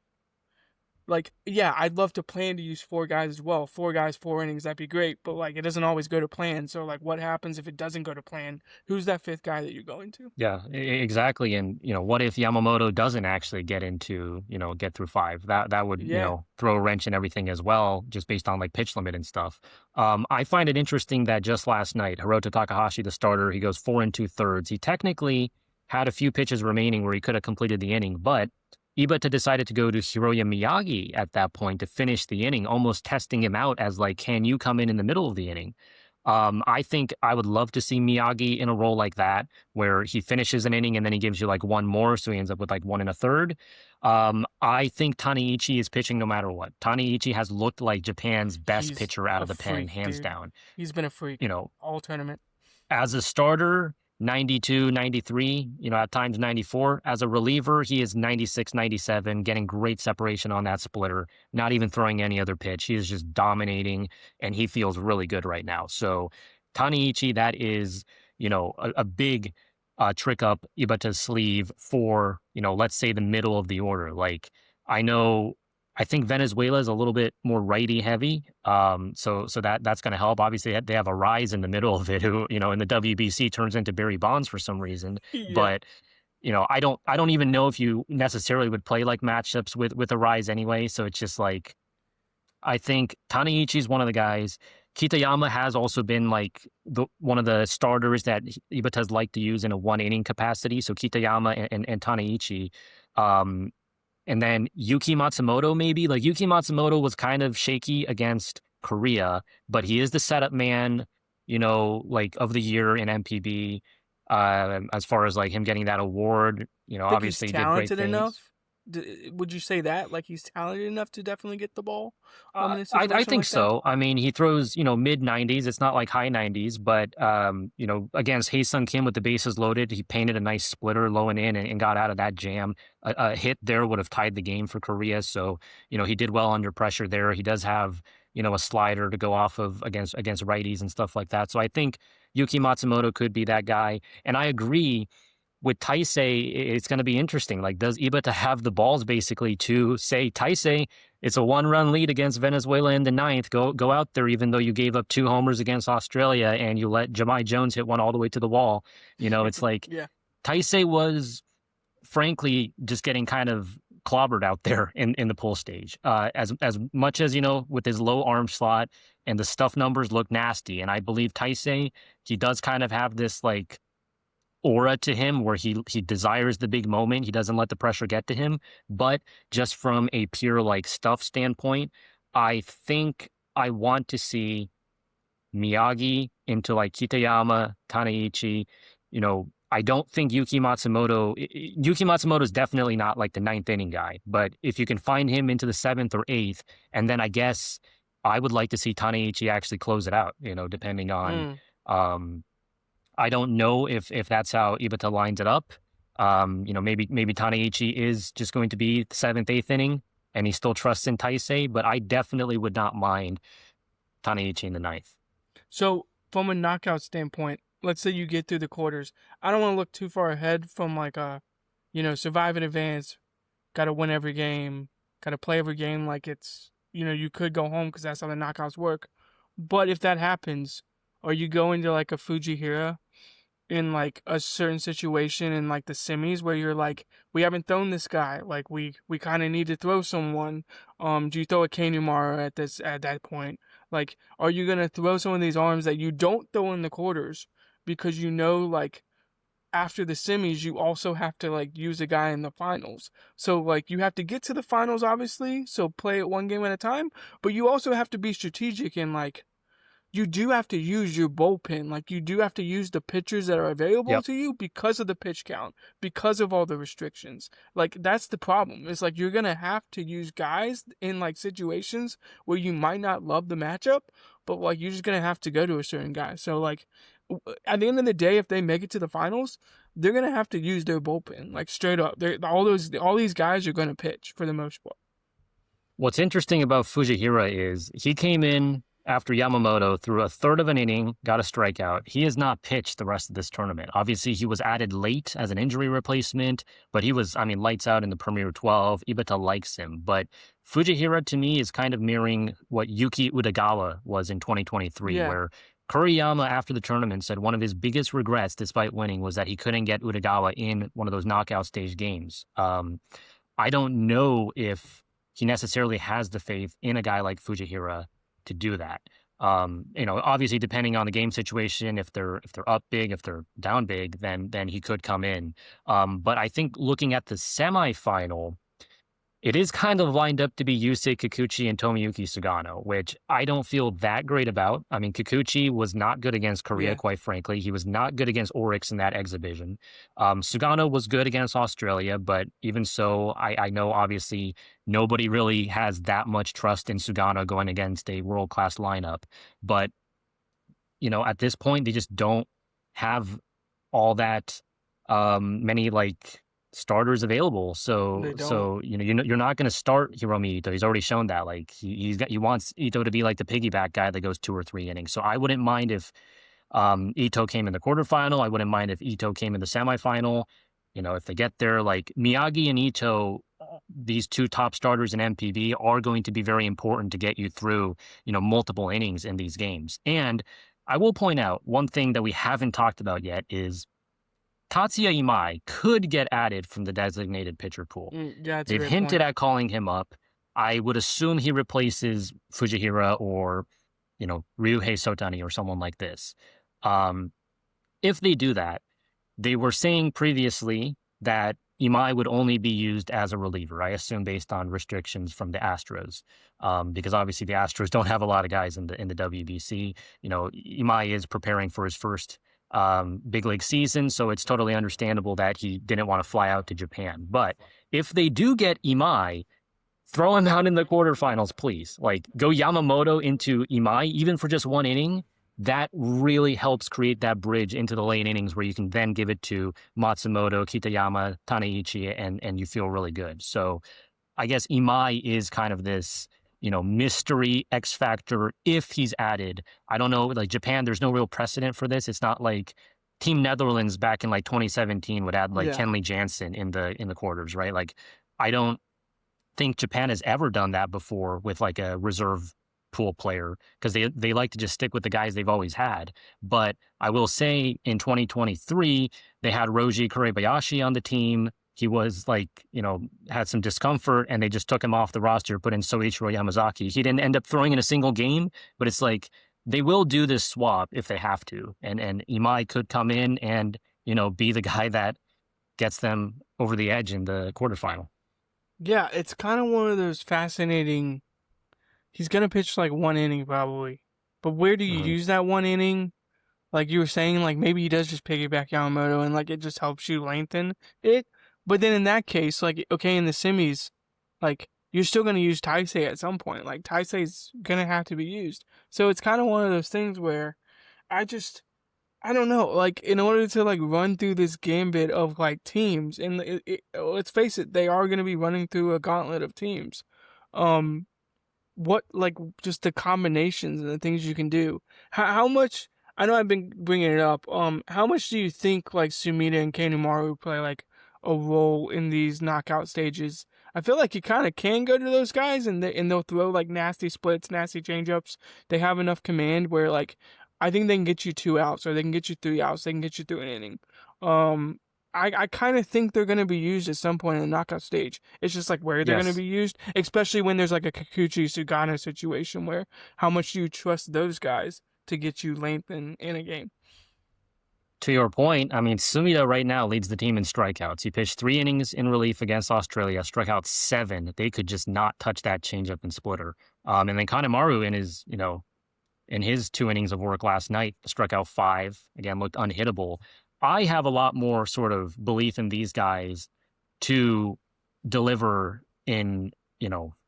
yeah, I'd love to plan to use four guys as well. Four guys, 4 innings, that'd be great. But like, it doesn't always go to plan. So like, what happens if it doesn't go to plan? Who's that fifth guy that you're going to? Yeah, exactly. And what if Yamamoto doesn't actually get through five? That would, Yeah, throw a wrench in everything as well, just based on like pitch limit and stuff. I find it interesting that just last night, Hirota Takahashi, the starter, he goes 4 2/3. He technically had a few pitches remaining where he could have completed the inning, but Ibata decided to go to Hiroya Miyagi at that point to finish the inning, almost testing him out as like, can you come in the middle of the inning? I think I would love to see Miyagi in a role like that, where he finishes an inning and then he gives you like one more, so he ends up with like 1 1/3. I think Taneichi is pitching no matter what. Taneichi has looked like Japan's best he's pitcher out a of the pen, freak, hands dude. down. He's been a freak You know, all tournament. as a starter, 92, 93, at times 94. As a reliever, he is 96, 97, getting great separation on that splitter, not even throwing any other pitch. He is just dominating, and he feels really good right now. So, Taneichi, that is, a big trick up Ibata's sleeve for, let's say the middle of the order. Like, I know I think Venezuela is a little bit more righty heavy. So that's going to help. Obviously, they have a rise in the middle of it, who in the WBC turns into Barry Bonds for some reason. Yeah. But I don't even know if you necessarily would play like matchups with a rise anyway. So it's just like I think Taneichi is one of the guys. Kitayama has also been like one of the starters that Ibata's like to use in a 1 inning capacity. So Kitayama and Taneichi. Um, and then Yuki Matsumoto, maybe. Like Yuki Matsumoto was kind of shaky against Korea, but he is the setup man, like of the year in MPB. As far as like him getting that award, Think he's obviously he did great talented things. enough? Would you say that? Like he's talented enough to definitely get the ball in a I situation think like that? so. I mean, he throws, mid 90s. It's not like high 90s, but against Hae-Sung Kim with the bases loaded, he painted a nice splitter low and in and got out of that jam. A hit there would have tied the game for Korea. So, he did well under pressure there. He does have, a slider to go off of against righties and stuff like that. So I think Yuki Matsumoto could be that guy. And I agree with Taisei, it's going to be interesting. Like, does Ibata have the balls basically to say, Taisei, it's a 1 run lead against Venezuela in the ninth. Go out there, even though you gave up 2 homers against Australia and you let Jahmai Jones hit one all the way to the wall. It's like Yeah. Taisei was, frankly, just getting kind of clobbered out there in the pull stage. As much as with his low arm slot and the stuff numbers look nasty, and I believe Taisei, he does kind of have this like aura to him where he desires the big moment. He doesn't let the pressure get to him. But just from a pure like stuff standpoint, I think I want to see Miyagi into like Kitayama, Taneichi. I don't think Yuki Matsumoto is definitely not like the ninth inning guy. But if you can find him into the seventh or eighth, and then I guess I would like to see Taneichi actually close it out, depending on Mm. um I don't know if that's how Ibata lines it up. Maybe Taneichi is just going to be the seventh, eighth inning, and he still trusts in Taisei, but I definitely would not mind Taneichi in the ninth. So from a knockout standpoint, let's say you get through the quarters. I don't want to look too far ahead from like survive in advance. Got to win every game. Got to play every game like it's you could go home because that's how the knockouts work. But if that happens, or you go into like a Fujihira in like a certain situation in like the semis where you're like, we haven't thrown this guy, like we kind of need to throw someone. Do you throw a Kanemaru at that point? Like, are you gonna throw some of these arms that you don't throw in the quarters because like after the semis, you also have to like use a guy in the finals. So like you have to get to the finals, obviously. So play it one game at a time, but you also have to be strategic and like you do have to use your bullpen. Like you do have to use the pitchers that are available Yep. to you because of the pitch count, because of all the restrictions. Like that's the problem. It's like you're gonna have to use guys in like situations where you might not love the matchup, but like you're just gonna have to go to a certain guy. So like at the end of the day, if they make it to the finals, they're gonna have to use their bullpen. Like straight up. They're all these guys are gonna pitch for the most part. What's interesting about Fujihira is he came in after Yamamoto threw a third of an inning, got a strikeout. He has not pitched the rest of this tournament. Obviously, he was added late as an injury replacement, but he was, I mean, lights out in the Premier 12. Ibata likes him. But Fujihira, to me, is kind of mirroring what Yuki Utagawa was in 2023, Yeah. where Kuriyama, after the tournament, said one of his biggest regrets, despite winning, was that he couldn't get Utagawa in one of those knockout stage games. I don't know if he necessarily has the faith in a guy like Fujihira to do that. Obviously depending on the game situation, if they're up big, if they're down big, then he could come in. But I think looking at the semifinal, it is kind of lined up to be Yusei Kikuchi and Tomiyuki Sugano, which I don't feel that great about. I mean, Kikuchi was not good against Korea, Yeah. quite frankly. He was not good against Oryx in that exhibition. Sugano was good against Australia, but even so, I know obviously nobody really has that much trust in Sugano going against a world-class lineup. But, at this point, they just don't have all that many like starters available. They So don't. so you're not going to start Hiromi Ito. He's already shown that. Like he wants Ito to be like the piggyback guy that goes 2 or 3 innings. So I wouldn't mind if Ito came in the quarterfinal. I wouldn't mind if Ito came in the semifinal. If they get there, like Miyagi and Ito, these two top starters in MPB are going to be very important to get you through, multiple innings in these games. And I will point out one thing that we haven't talked about yet is Tatsuya Imai could get added from the designated pitcher pool. Yeah, that's a They've great hinted point. at calling him up. I would assume he replaces Fujihira or, Ryuhei Sotani or someone like this. Um, if they do that, they were saying previously that Imai would only be used as a reliever, I assume based on restrictions from the Astros, because obviously the Astros don't have a lot of guys in the WBC. Imai is preparing for his first big league season, so it's totally understandable that he didn't want to fly out to Japan. But if they do get Imai, throw him out in the quarterfinals, please. Like, go Yamamoto into Imai, even for just 1 inning. That really helps create that bridge into the late innings where you can then give it to Matsumoto, Kitayama, Taneichi, and you feel really good. So I guess Imai is kind of this, mystery X factor if he's added. I don't know, like Japan, there's no real precedent for this. It's not like Team Netherlands back in like 2017 would add like Yeah. Kenley Jansen in the quarters, right? Like I don't think Japan has ever done that before with like a reserve pool player because they like to just stick with the guys they've always had. But I will say in 2023, they had Roji Kurebayashi on the team. He was like, had some discomfort and they just took him off the roster, put in Soichiro Yamazaki. He didn't end up throwing in a single game, but it's like they will do this swap if they have to. And Imai could come in and, be the guy that gets them over the edge in the quarterfinal. Yeah, it's kind of one of those fascinating. He's gonna pitch like 1 inning probably, but where do you Mhm. use that 1 inning? Like you were saying, like maybe he does just piggyback Yamamoto and like it just helps you lengthen it. But then in that case, like okay, in the semis, like you're still gonna use Taisei at some point. Like Taisei's gonna have to be used. So it's kind of one of those things where I just I don't know. Like in order to like run through this gambit of like teams, and let's face it, they are gonna be running through a gauntlet of teams. Um, what like just the combinations and the things you can do. How much? I know I've been bringing it up. How much do you think like Sumida and Kanemaru play like a role in these knockout stages? I feel like you kind of can go to those guys and they'll throw like nasty splits, nasty changeups. They have enough command where like I think they can get you 2 outs or they can get you 3 outs. They can get you through an inning. Um, I kind of think they're going to be used at some point in the knockout stage. It's just like where they're going to Yes. be used, especially when there's like a Kikuchi Sugano situation where how much do you trust those guys to get you length in a game? to your point, I mean, Sumida right now leads the team in strikeouts. He pitched 3 innings in relief against Australia, struck out 7. They could just not touch that changeup and splitter. And then Kanemaru in his 2 innings of work last night, struck out 5. Again, looked unhittable. I have a lot more sort of belief in these guys to deliver in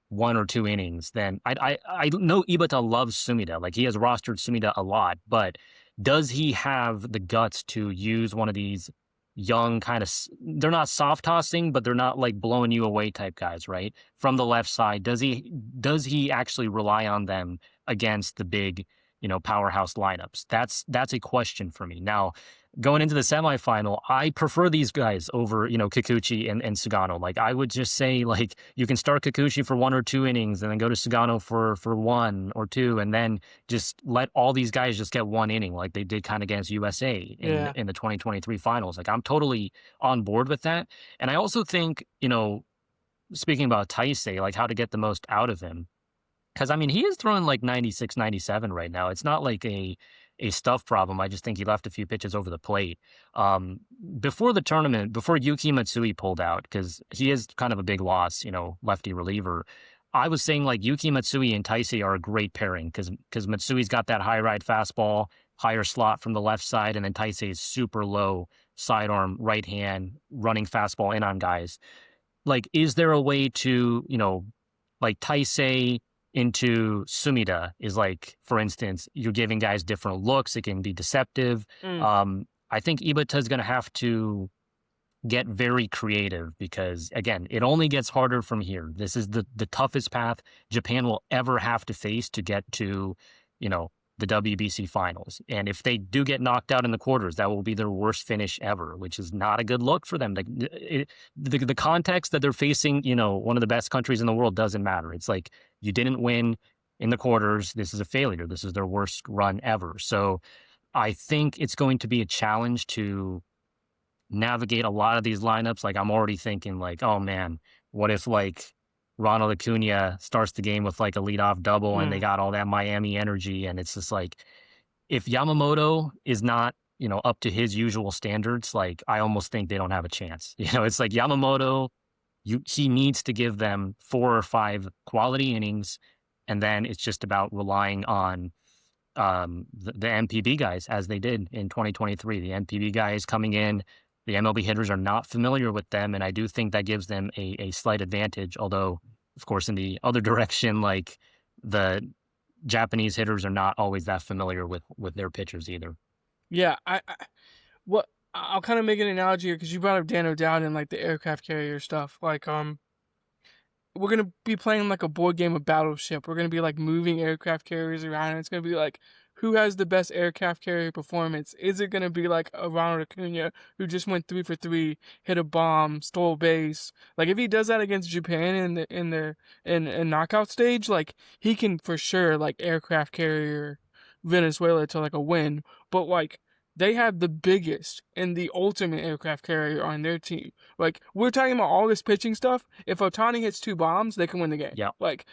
1 or 2 innings than I know Ibata loves Sumida. Like he has rostered Sumida a lot, but does he have the guts to use one of these young kind of they're not soft tossing, but they're not like blowing you away type guys, right? From the left side, does he actually rely on them against the big, powerhouse lineups? That's a question for me. Now, going into the semifinal, I prefer these guys over, Kikuchi and Sugano. Like I would just say, like, you can start Kikuchi for 1 or 2 innings and then go to Sugano for 1 or 2, and then just let all these guys just get 1 inning like they did kind of against USA Yeah. in the 2023 finals. Like I'm totally on board with that. And I also think, speaking about Taisei, like how to get the most out of him. Because I mean, he is throwing like 96, 97 right now. It's not like a stuff problem. I just think he left a few pitches over the plate. Um, Before the tournament, before Yuki Matsui pulled out, because he is kind of a big loss, lefty reliever. I was saying like Yuki Matsui and Taisei are a great pairing because Matsui's got that high ride fastball, higher slot from the left side, and then Taisei is super low sidearm, right hand, running fastball in on guys. Like, is there a way to, like Taisei into Sumida is like, for instance, you're giving guys different looks. It can be deceptive. Mm. I think Ibata is going to have to get very creative because, again, it only gets harder from here. This is the toughest path Japan will ever have to face to get to, you know, the WBC finals. And if they do get knocked out in the quarters, that will be their worst finish ever, which is not a good look for them. The context that they're facing, one of the best countries in the world doesn't matter. It's like you didn't win in the quarters. This is a failure. This is their worst run ever. So I think it's going to be a challenge to navigate a lot of these lineups. Like I'm already thinking like, oh man, what if like Ronald Acuna starts the game with like a leadoff double and they Mm. got all that Miami energy. And it's just like, if Yamamoto is not, up to his usual standards, like I almost think they don't have a chance. It's like Yamamoto, he needs to give them 4 or 5 quality innings. And then it's just about relying on the MPB guys as they did in 2023. The MPB guys coming in, the MLB hitters are not familiar with them, and I do think that gives them a slight advantage. Although, of course, in the other direction, like the Japanese hitters are not always that familiar with their pitchers either. Yeah, what I'll kind of make an analogy here because you brought up Dan O'Dowd and like the aircraft carrier stuff. Like, we're gonna be playing like a board game of Battleship. We're gonna be like moving aircraft carriers around, and it's gonna be like, who has the best aircraft carrier performance? Is it gonna be like a Ronald Acuna who just went 3 for 3, hit a bomb, stole base? Like if he does that against Japan in knockout stage, like he can for sure like aircraft carrier Venezuela to like a win. But like they have the biggest and the ultimate aircraft carrier on their team. Like we're talking about all this pitching stuff. If Otani hits 2 bombs, they can win the game. Yeah. Like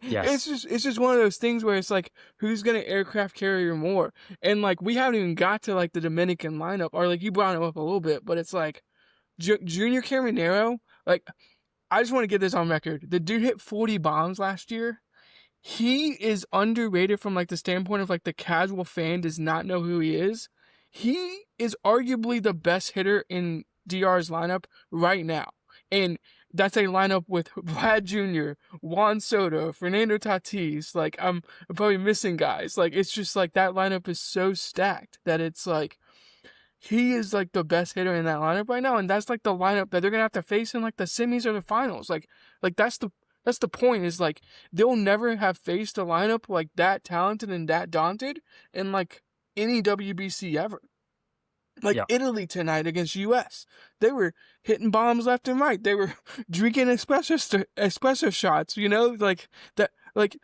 Yes. it's just one of those things where it's like who's gonna aircraft carrier more? And like we haven't even got to like the Dominican lineup, or like you brought him up a little bit, but it's like Junior Caminero. Like I just want to get this on record. The dude hit 40 bombs last year. He is underrated from like the standpoint of like the casual fan does not know who he is. He is arguably the best hitter in DR's lineup right now. And that's a lineup with Vlad Jr., Juan Soto, Fernando Tatis. Like I'm probably missing guys. Like it's just like that lineup is so stacked that it's like he is like the best hitter in that lineup right now, and that's like the lineup that they're gonna have to face in like the semis or the finals. Like that's the point, is like they'll never have faced a lineup like that talented and that daunted in like any WBC ever. Like Yeah. Italy tonight against US, they were hitting bombs left and right. They were drinking espresso shots. Like that. Like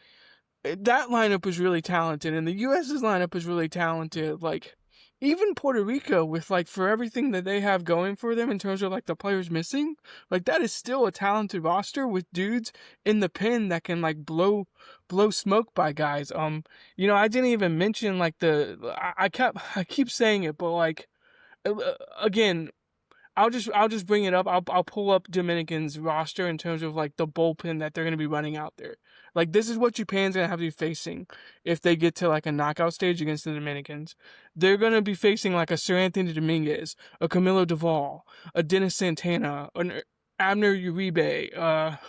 that lineup was really talented, and the US's lineup is really talented. Like even Puerto Rico, with like for everything that they have going for them in terms of like the players missing, like that is still a talented roster with dudes in the pen that can like blow smoke by guys. I didn't even mention like I keep saying it, but like again, I'll just bring it up. I'll pull up Dominican's roster in terms of like the bullpen that they're gonna be running out there. Like this is what Japan's gonna have to be facing if they get to like a knockout stage against the Dominicans. They're gonna be facing like a Sir Anthony Dominguez, a Camilo Duvall, a Dennis Santana, an Abner Uribe,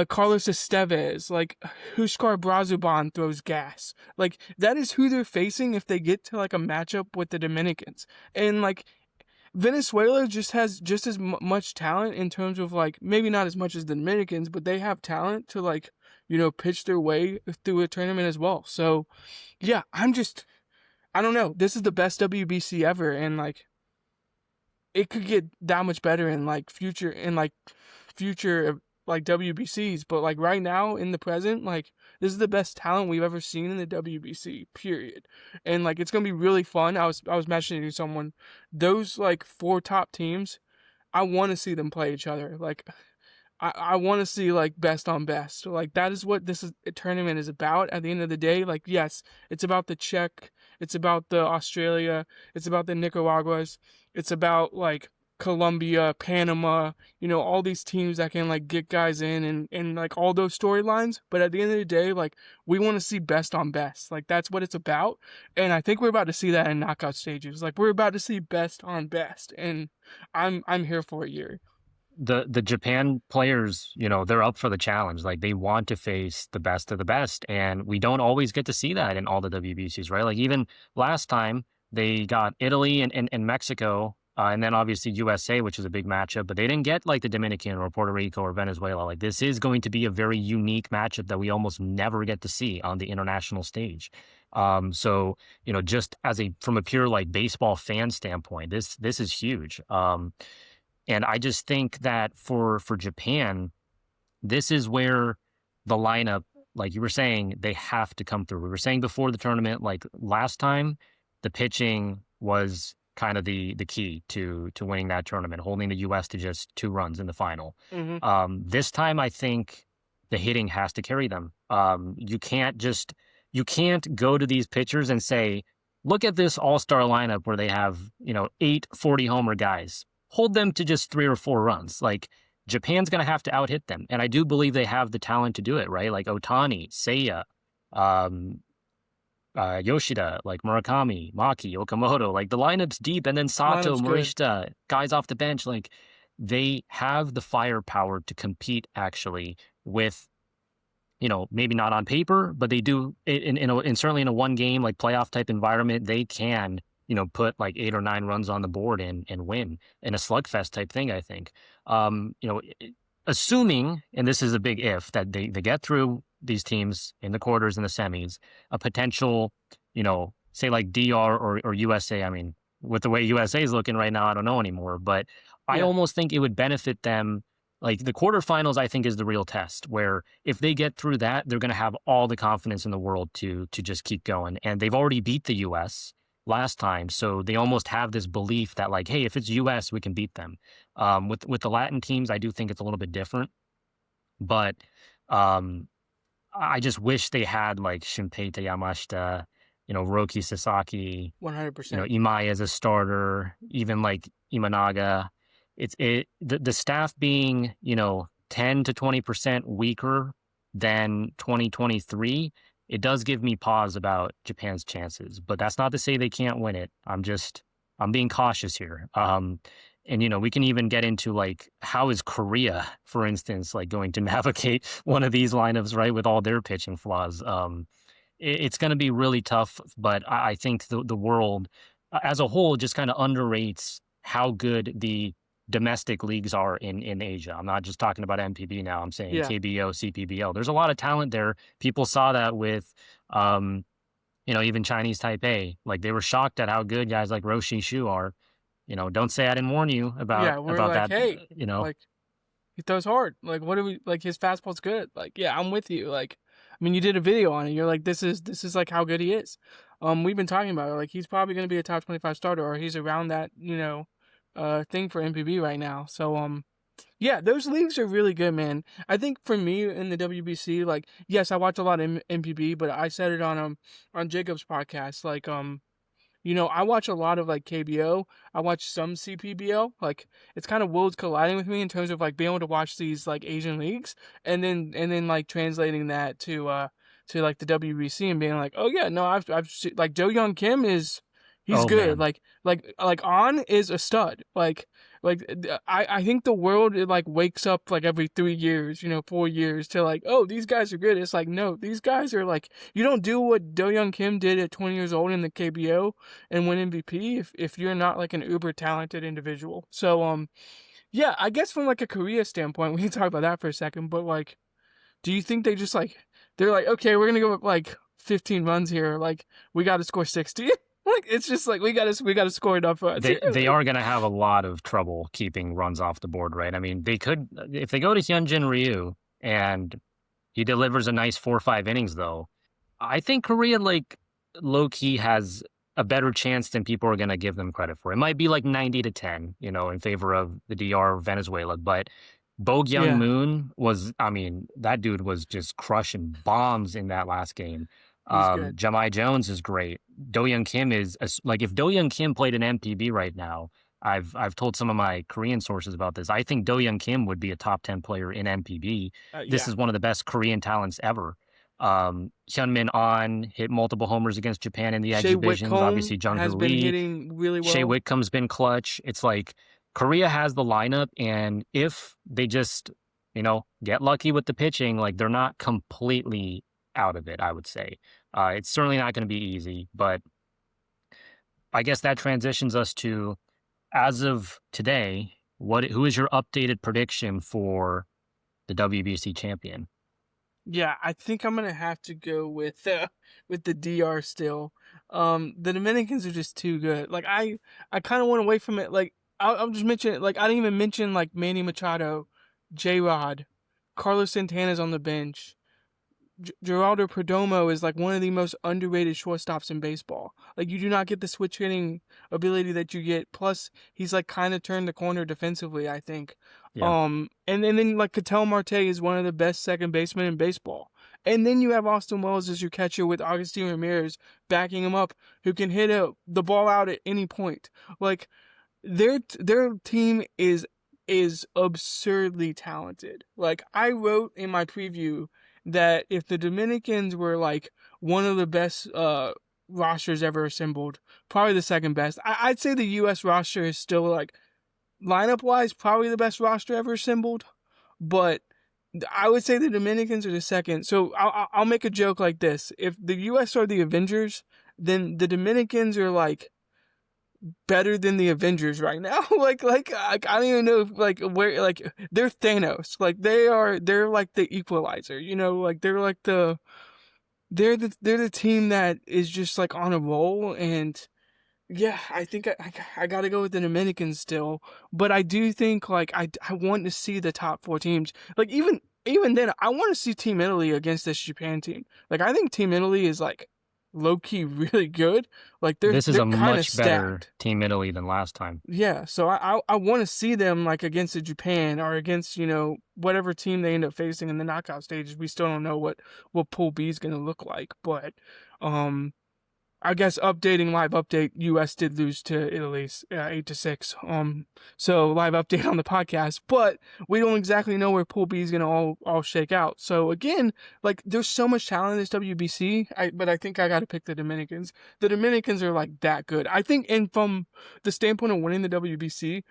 Carlos Estevez, like Huskar Brazuban throws gas. Like that is who they're facing if they get to like a matchup with the Dominicans. And like Venezuela just has just as much talent in terms of like maybe not as much as the Dominicans, but they have talent to like pitch their way through a tournament as well. So yeah, I don't know. This is the best WBC ever, and like it could get that much better in like future like WBCs. But like right now in the present, like this is the best talent we've ever seen in the WBC. Period. And like it's gonna be really fun. I was mentioning to someone those like four top teams. I want to see them play each other. Like I want to see like best on best. Like that is what this is a tournament is about at the end of the day. Like yes, it's about the Czech, it's about the Australia, it's about the Nicaraguas, it's about like Colombia, Panama, all these teams that can like get guys in and like all those storylines. But at the end of the day, like we want to see best on best. Like that's what it's about. And I think we're about to see that in knockout stages. Like we're about to see best on best. And I'm here for it, Yuri. The Japan players, they're up for the challenge. Like they want to face the best of the best, and we don't always get to see that in all the WBCs, right? Like even last time they got Italy and Mexico, and then obviously USA, which is a big matchup, but they didn't get like the Dominican or Puerto Rico or Venezuela. Like this is going to be a very unique matchup that we almost never get to see on the international stage. So just from a pure like baseball fan standpoint, this is huge. And I just think that for Japan, this is where the lineup, like you were saying, they have to come through. We were saying before the tournament, like last time, the pitching was kind of the key to winning that tournament, holding the U.S. to just 2 runs in the final. Mm-hmm. This time, I think the hitting has to carry them. You can't go to these pitchers and say, look at this all-star lineup where they have 8 40 homer guys. Hold them to just 3 or 4 runs. Like Japan's going to have to out-hit them. And I do believe they have the talent to do it, right? Like Otani, Seiya, Yoshida, like Murakami, Maki, Okamoto. Like the lineup's deep. And then Sato, Morishita, guys off the bench. Like they have the firepower to compete actually with, maybe not on paper, but they do in certainly in a one game, like playoff type environment, they can put like 8 or 9 runs on the board and win in a slugfest type thing, I think. Assuming, and this is a big if, that they get through these teams in the quarters and the semis, a potential, say like DR or USA. I mean, with the way USA is looking right now, I don't know anymore, but I almost think it would benefit them. Like the quarterfinals, I think is the real test where if they get through that, they're going to have all the confidence in the world to just keep going. And they've already beat the US last time. So they almost have this belief that like, hey, if it's US, we can beat them. With the Latin teams, I do think it's a little bit different. But I just wish they had like Shinpei Yamashita, Roki Sasaki, 100%. Imai as a starter, even like Imanaga. The staff being, 10 to 20% weaker than 2023, it does give me pause about Japan's chances, but that's not to say they can't win it. I'm being cautious here. And, we can even get into like, how is Korea, for instance, like going to navigate one of these lineups, right, with all their pitching flaws? It's going to be really tough, but I think the world as a whole just kind of underrates how good the domestic leagues are in Asia. I'm not just talking about MPB now. I'm saying KBO, CPBL. There's a lot of talent there. People saw that with, even Chinese Taipei. Like they were shocked at how good guys like Roshi Shu are. Don't say I didn't warn you about like, that. Hey, like he throws hard. Like what do we like? His fastball's good. Like I'm with you. Like I mean, you did a video on it. You're like, this is like how good he is. We've been talking about it. Like he's probably going to be a top 25 starter, or he's around that thing for MPB right now. So yeah, those leagues are really good, man. I think for me in the WBC, like yes, I watch a lot of MPB, but I said it on Jacob's podcast. Like I watch a lot of like KBO. I watch some CPBO. Like it's kind of worlds colliding with me in terms of like being able to watch these like Asian leagues and then like translating that to like the WBC and being like, oh yeah, no, like Do Young Kim he's Oh good. man, Like On is a stud. I think the world it like wakes up like every 3 years, 4 years to like, oh, these guys are good. It's like, no, these guys are like, you don't do what Do Young Kim did at 20 years old in the KBO and win MVP if you're not like an uber talented individual. So yeah, I guess from like a Korea standpoint, we can talk about that for a second. But like, do you think they just like they're like, okay, we're gonna go up like 15 runs here, like we got to score 60? Like it's just like we gotta score enough runs here. they are going to have a lot of trouble keeping runs off the board, right? I mean, they could if they go to Hyunjin Ryu and he delivers a nice 4 or 5 innings, though. I think Korea, like, low key has a better chance than people are going to give them credit for. It might be like 90-10, in favor of the DR Venezuela. But Bo Young Yeah, Moon I mean, that dude was just crushing bombs in that last game. he's good. Jamai Jones is great. Do Young Kim like, if Do Young Kim played an MPB right now, I've told some of my Korean sources about this. I think Do Young Kim would be a top 10 player in MPB. This Yeah. is one of the best Korean talents ever. Hyunmin On hit multiple homers against Japan in the Shea exhibitions. Whitcomb Obviously, has Jung-hoo been Lee, hitting really Shea well. Whitcomb's been clutch. It's like Korea has the lineup, and if they just, get lucky with the pitching, like they're not completely out of it, I would say. It's certainly not going to be easy, but I guess that transitions us to, as of today, who is your updated prediction for the WBC champion? Yeah, I think I'm gonna have to go with the DR still. The Dominicans are just too good. Like I kind of went away from it. Like I'll just mention it. Like I didn't even mention like Manny Machado, J Rod, Carlos Santana's on the bench. Geraldo Perdomo is like one of the most underrated shortstops in baseball. Like you do not get the switch hitting ability that you get. Plus, he's like kind of turned the corner defensively, I think. Yeah. And then like Ketel Marte is one of the best second basemen in baseball. And then you have Austin Wells as your catcher with Agustin Ramirez backing him up, who can hit the ball out at any point. Like their team is absurdly talented. Like I wrote in my preview that if the Dominicans were like one of the best rosters ever assembled, probably the second best. I'd say the U.S. roster is still like lineup wise probably the best roster ever assembled, but I would say the Dominicans are the second. So I'll make a joke like this: if the U.S. are the Avengers, then the Dominicans are like better than the Avengers right now. I don't even know like where like they're Thanos. Like they're like the equalizer, like they're the team that is just like on a roll. And yeah, I think I got to go with the Dominicans still, but I do think like I want to see the top four teams. Like even then I want to see Team Italy against this Japan team. Like I think Team Italy is like low key really good. Like This is they're a kind of much better stacked. Team Italy than last time. Yeah, so I want to see them like against Japan or against whatever team they end up facing in the knockout stages. We still don't know what Pool B is gonna look like, but um I guess updating live update, U.S. did lose to Italy 8-6. So live update on the podcast, but we don't exactly know where Pool B is gonna all shake out. So again, like there's so much talent in this WBC, but I think I got to pick the Dominicans. The Dominicans are like that good. I think, and from the standpoint of winning the WBC,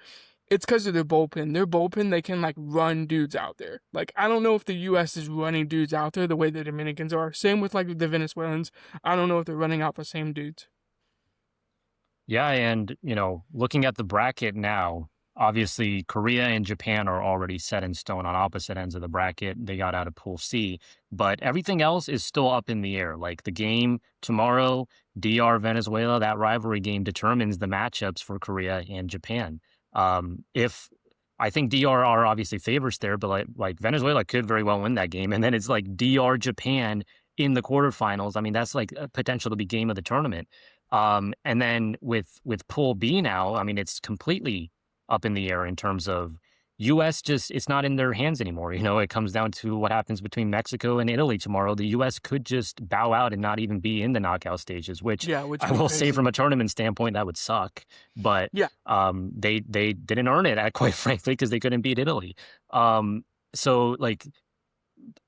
it's because of their bullpen. Their bullpen, they can like run dudes out there. Like I don't know if the U.S. is running dudes out there the way the Dominicans are. Same with like the Venezuelans. I don't know if they're running out the same dudes. Yeah, and looking at the bracket now, obviously Korea and Japan are already set in stone on opposite ends of the bracket. They got out of Pool C, but everything else is still up in the air. Like the game tomorrow, DR Venezuela, that rivalry game determines the matchups for Korea and Japan. If I think DR are obviously favorites there, but like Venezuela could very well win that game, and then it's like DR Japan in the quarterfinals. I mean, that's like a potential to be game of the tournament. And then with Pool B now, I mean, it's completely up in the air in terms of US just it's not in their hands anymore. It comes down to what happens between Mexico and Italy tomorrow. The US could just bow out and not even be in the knockout stages, which Yeah, which I would be will say crazy. from a tournament standpoint that would suck. But Yeah, they didn't earn it, quite frankly, because they couldn't beat Italy. So like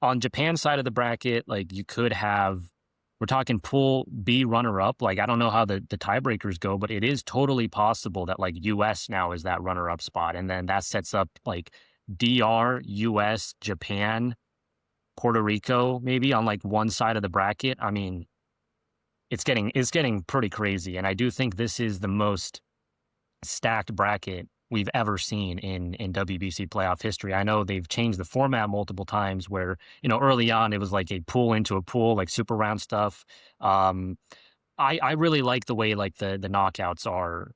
on Japan's side of the bracket, like you could have, we're talking pool B runner up. Like I don't know how the tiebreakers go, but it is totally possible that like US now is that runner up spot, and then that sets up like DR, US, Japan, Puerto Rico maybe on like one side of the bracket. I mean, it's getting pretty crazy, and I do think this is the most stacked bracket we've ever seen in WBC playoff history. I know they've changed the format multiple times where, early on it was like a pool into a pool, like super round stuff. Um, I really like the way like the knockouts are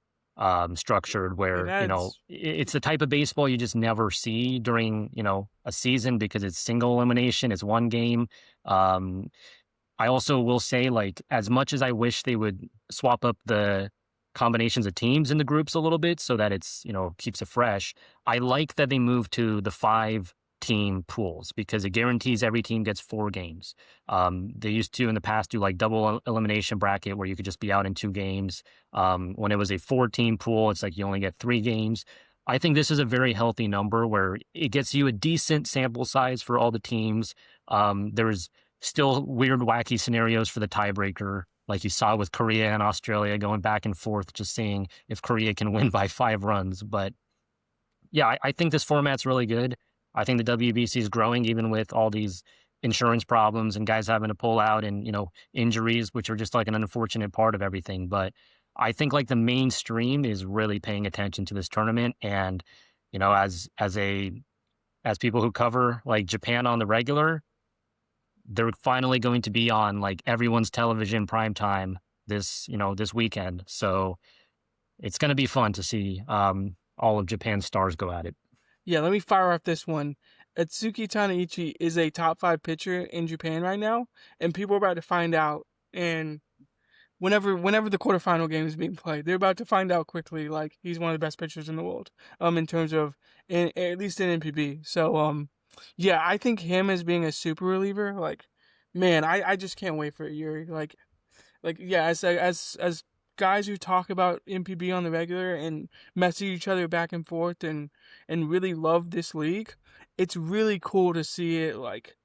structured it where, adds. it's the type of baseball you just never see during, a season because it's single elimination, it's one game. Um, I also will say, like, as much as I wish they would swap up the combinations of teams in the groups a little bit so that it's, keeps it fresh, I like that they moved to the 5 team pools because it guarantees every team gets 4 games. They used to in the past do like double elimination bracket where you could just be out in 2 games. When it was a 4 team pool, it's like you only get 3 games. I think this is a very healthy number where it gets you a decent sample size for all the teams. There's still weird, wacky scenarios for the tiebreaker, like you saw with Korea and Australia going back and forth, just seeing if Korea can win by 5 runs. But yeah, I think this format's really good. I think the WBC is growing, even with all these insurance problems and guys having to pull out and, injuries, which are just like an unfortunate part of everything. But I think like the mainstream is really paying attention to this tournament. And, as people who cover like Japan on the regular, they're finally going to be on like everyone's television prime time this weekend. So it's going to be fun to see all of Japan's stars go at it. Yeah, let me fire off this one. Atsuki Tanaichi is a top 5 pitcher in Japan right now, and people are about to find out. And whenever the quarterfinal game is being played, they're about to find out quickly. Like he's one of the best pitchers in the world. In terms of at least in NPB. So yeah, I think him as being a super reliever, like man, I just can't wait for a year. Like yeah, as guys who talk about MPB on the regular and message each other back and forth and really love this league, it's really cool to see it like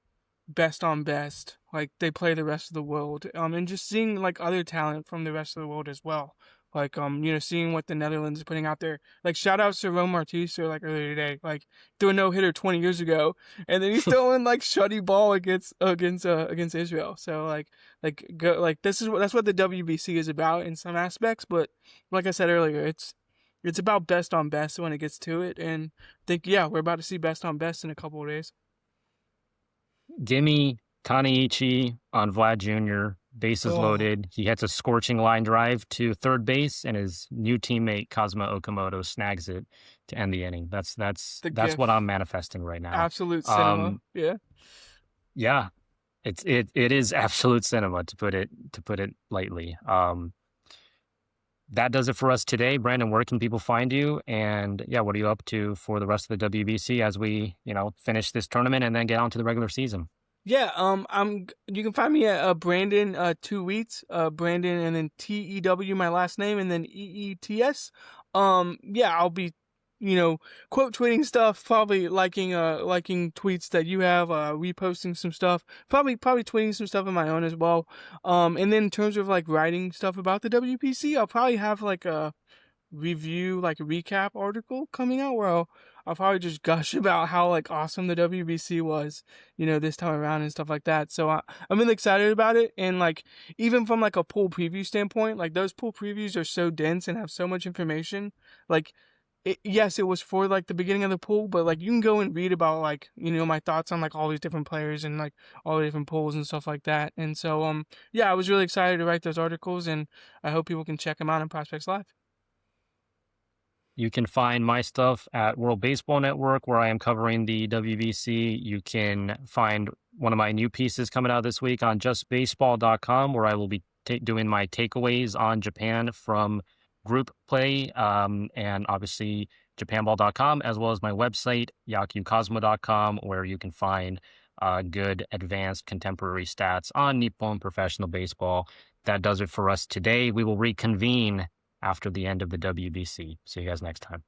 best on best, like they play the rest of the world, and just seeing like other talent from the rest of the world as well. Like seeing what the Netherlands is putting out there. Like shout outs to Ron Artista like earlier today. Like threw a no hitter 20 years ago, and then he's throwing like shutty ball against Israel. So like go like that's what the WBC is about in some aspects. But like I said earlier, it's about best on best when it gets to it. And I think yeah, we're about to see best on best in a couple of days. Gimme Tanaichi on Vlad Jr. Bases Oh, loaded. He hits a scorching line drive to third base, and his new teammate Kazuma Okamoto snags it to end the inning. the That's what I'm GIF. manifesting right now. Absolute cinema. Um, Yeah. yeah, it is absolute cinema to put it lightly. That does it for us today. Brandon, where can people find you? And yeah, what are you up to for the rest of the WBC as we, finish this tournament and then get on to the regular season? Yeah, you can find me at Brandon 2 weeks, Brandon and then TEW my last name and then EETS. Yeah, I'll be quote tweeting stuff, probably liking tweets that you have, reposting some stuff, probably tweeting some stuff of my own as well. And then in terms of like writing stuff about the WPC, I'll probably have like a review, like a recap article coming out where I'll probably just gush about how like awesome the WBC was, this time around and stuff like that. So I'm really excited about it. And like, even from like a pool preview standpoint, like those pool previews are so dense and have so much information. Like, yes, it was for like the beginning of the pool, but like you can go and read about like, my thoughts on like all these different players and like all the different pools and stuff like that. And so, yeah, I was really excited to write those articles and I hope people can check them out on Prospects Live. You can find my stuff at World Baseball Network, where I am covering the WBC. You can find one of my new pieces coming out this week on justbaseball.com, where I will be doing my takeaways on Japan from group play. And obviously, japanball.com, as well as my website, yakyucosmo.com, where you can find good advanced contemporary stats on Nippon professional baseball. That does it for us today. We will reconvene after the end of the WBC. See you guys next time.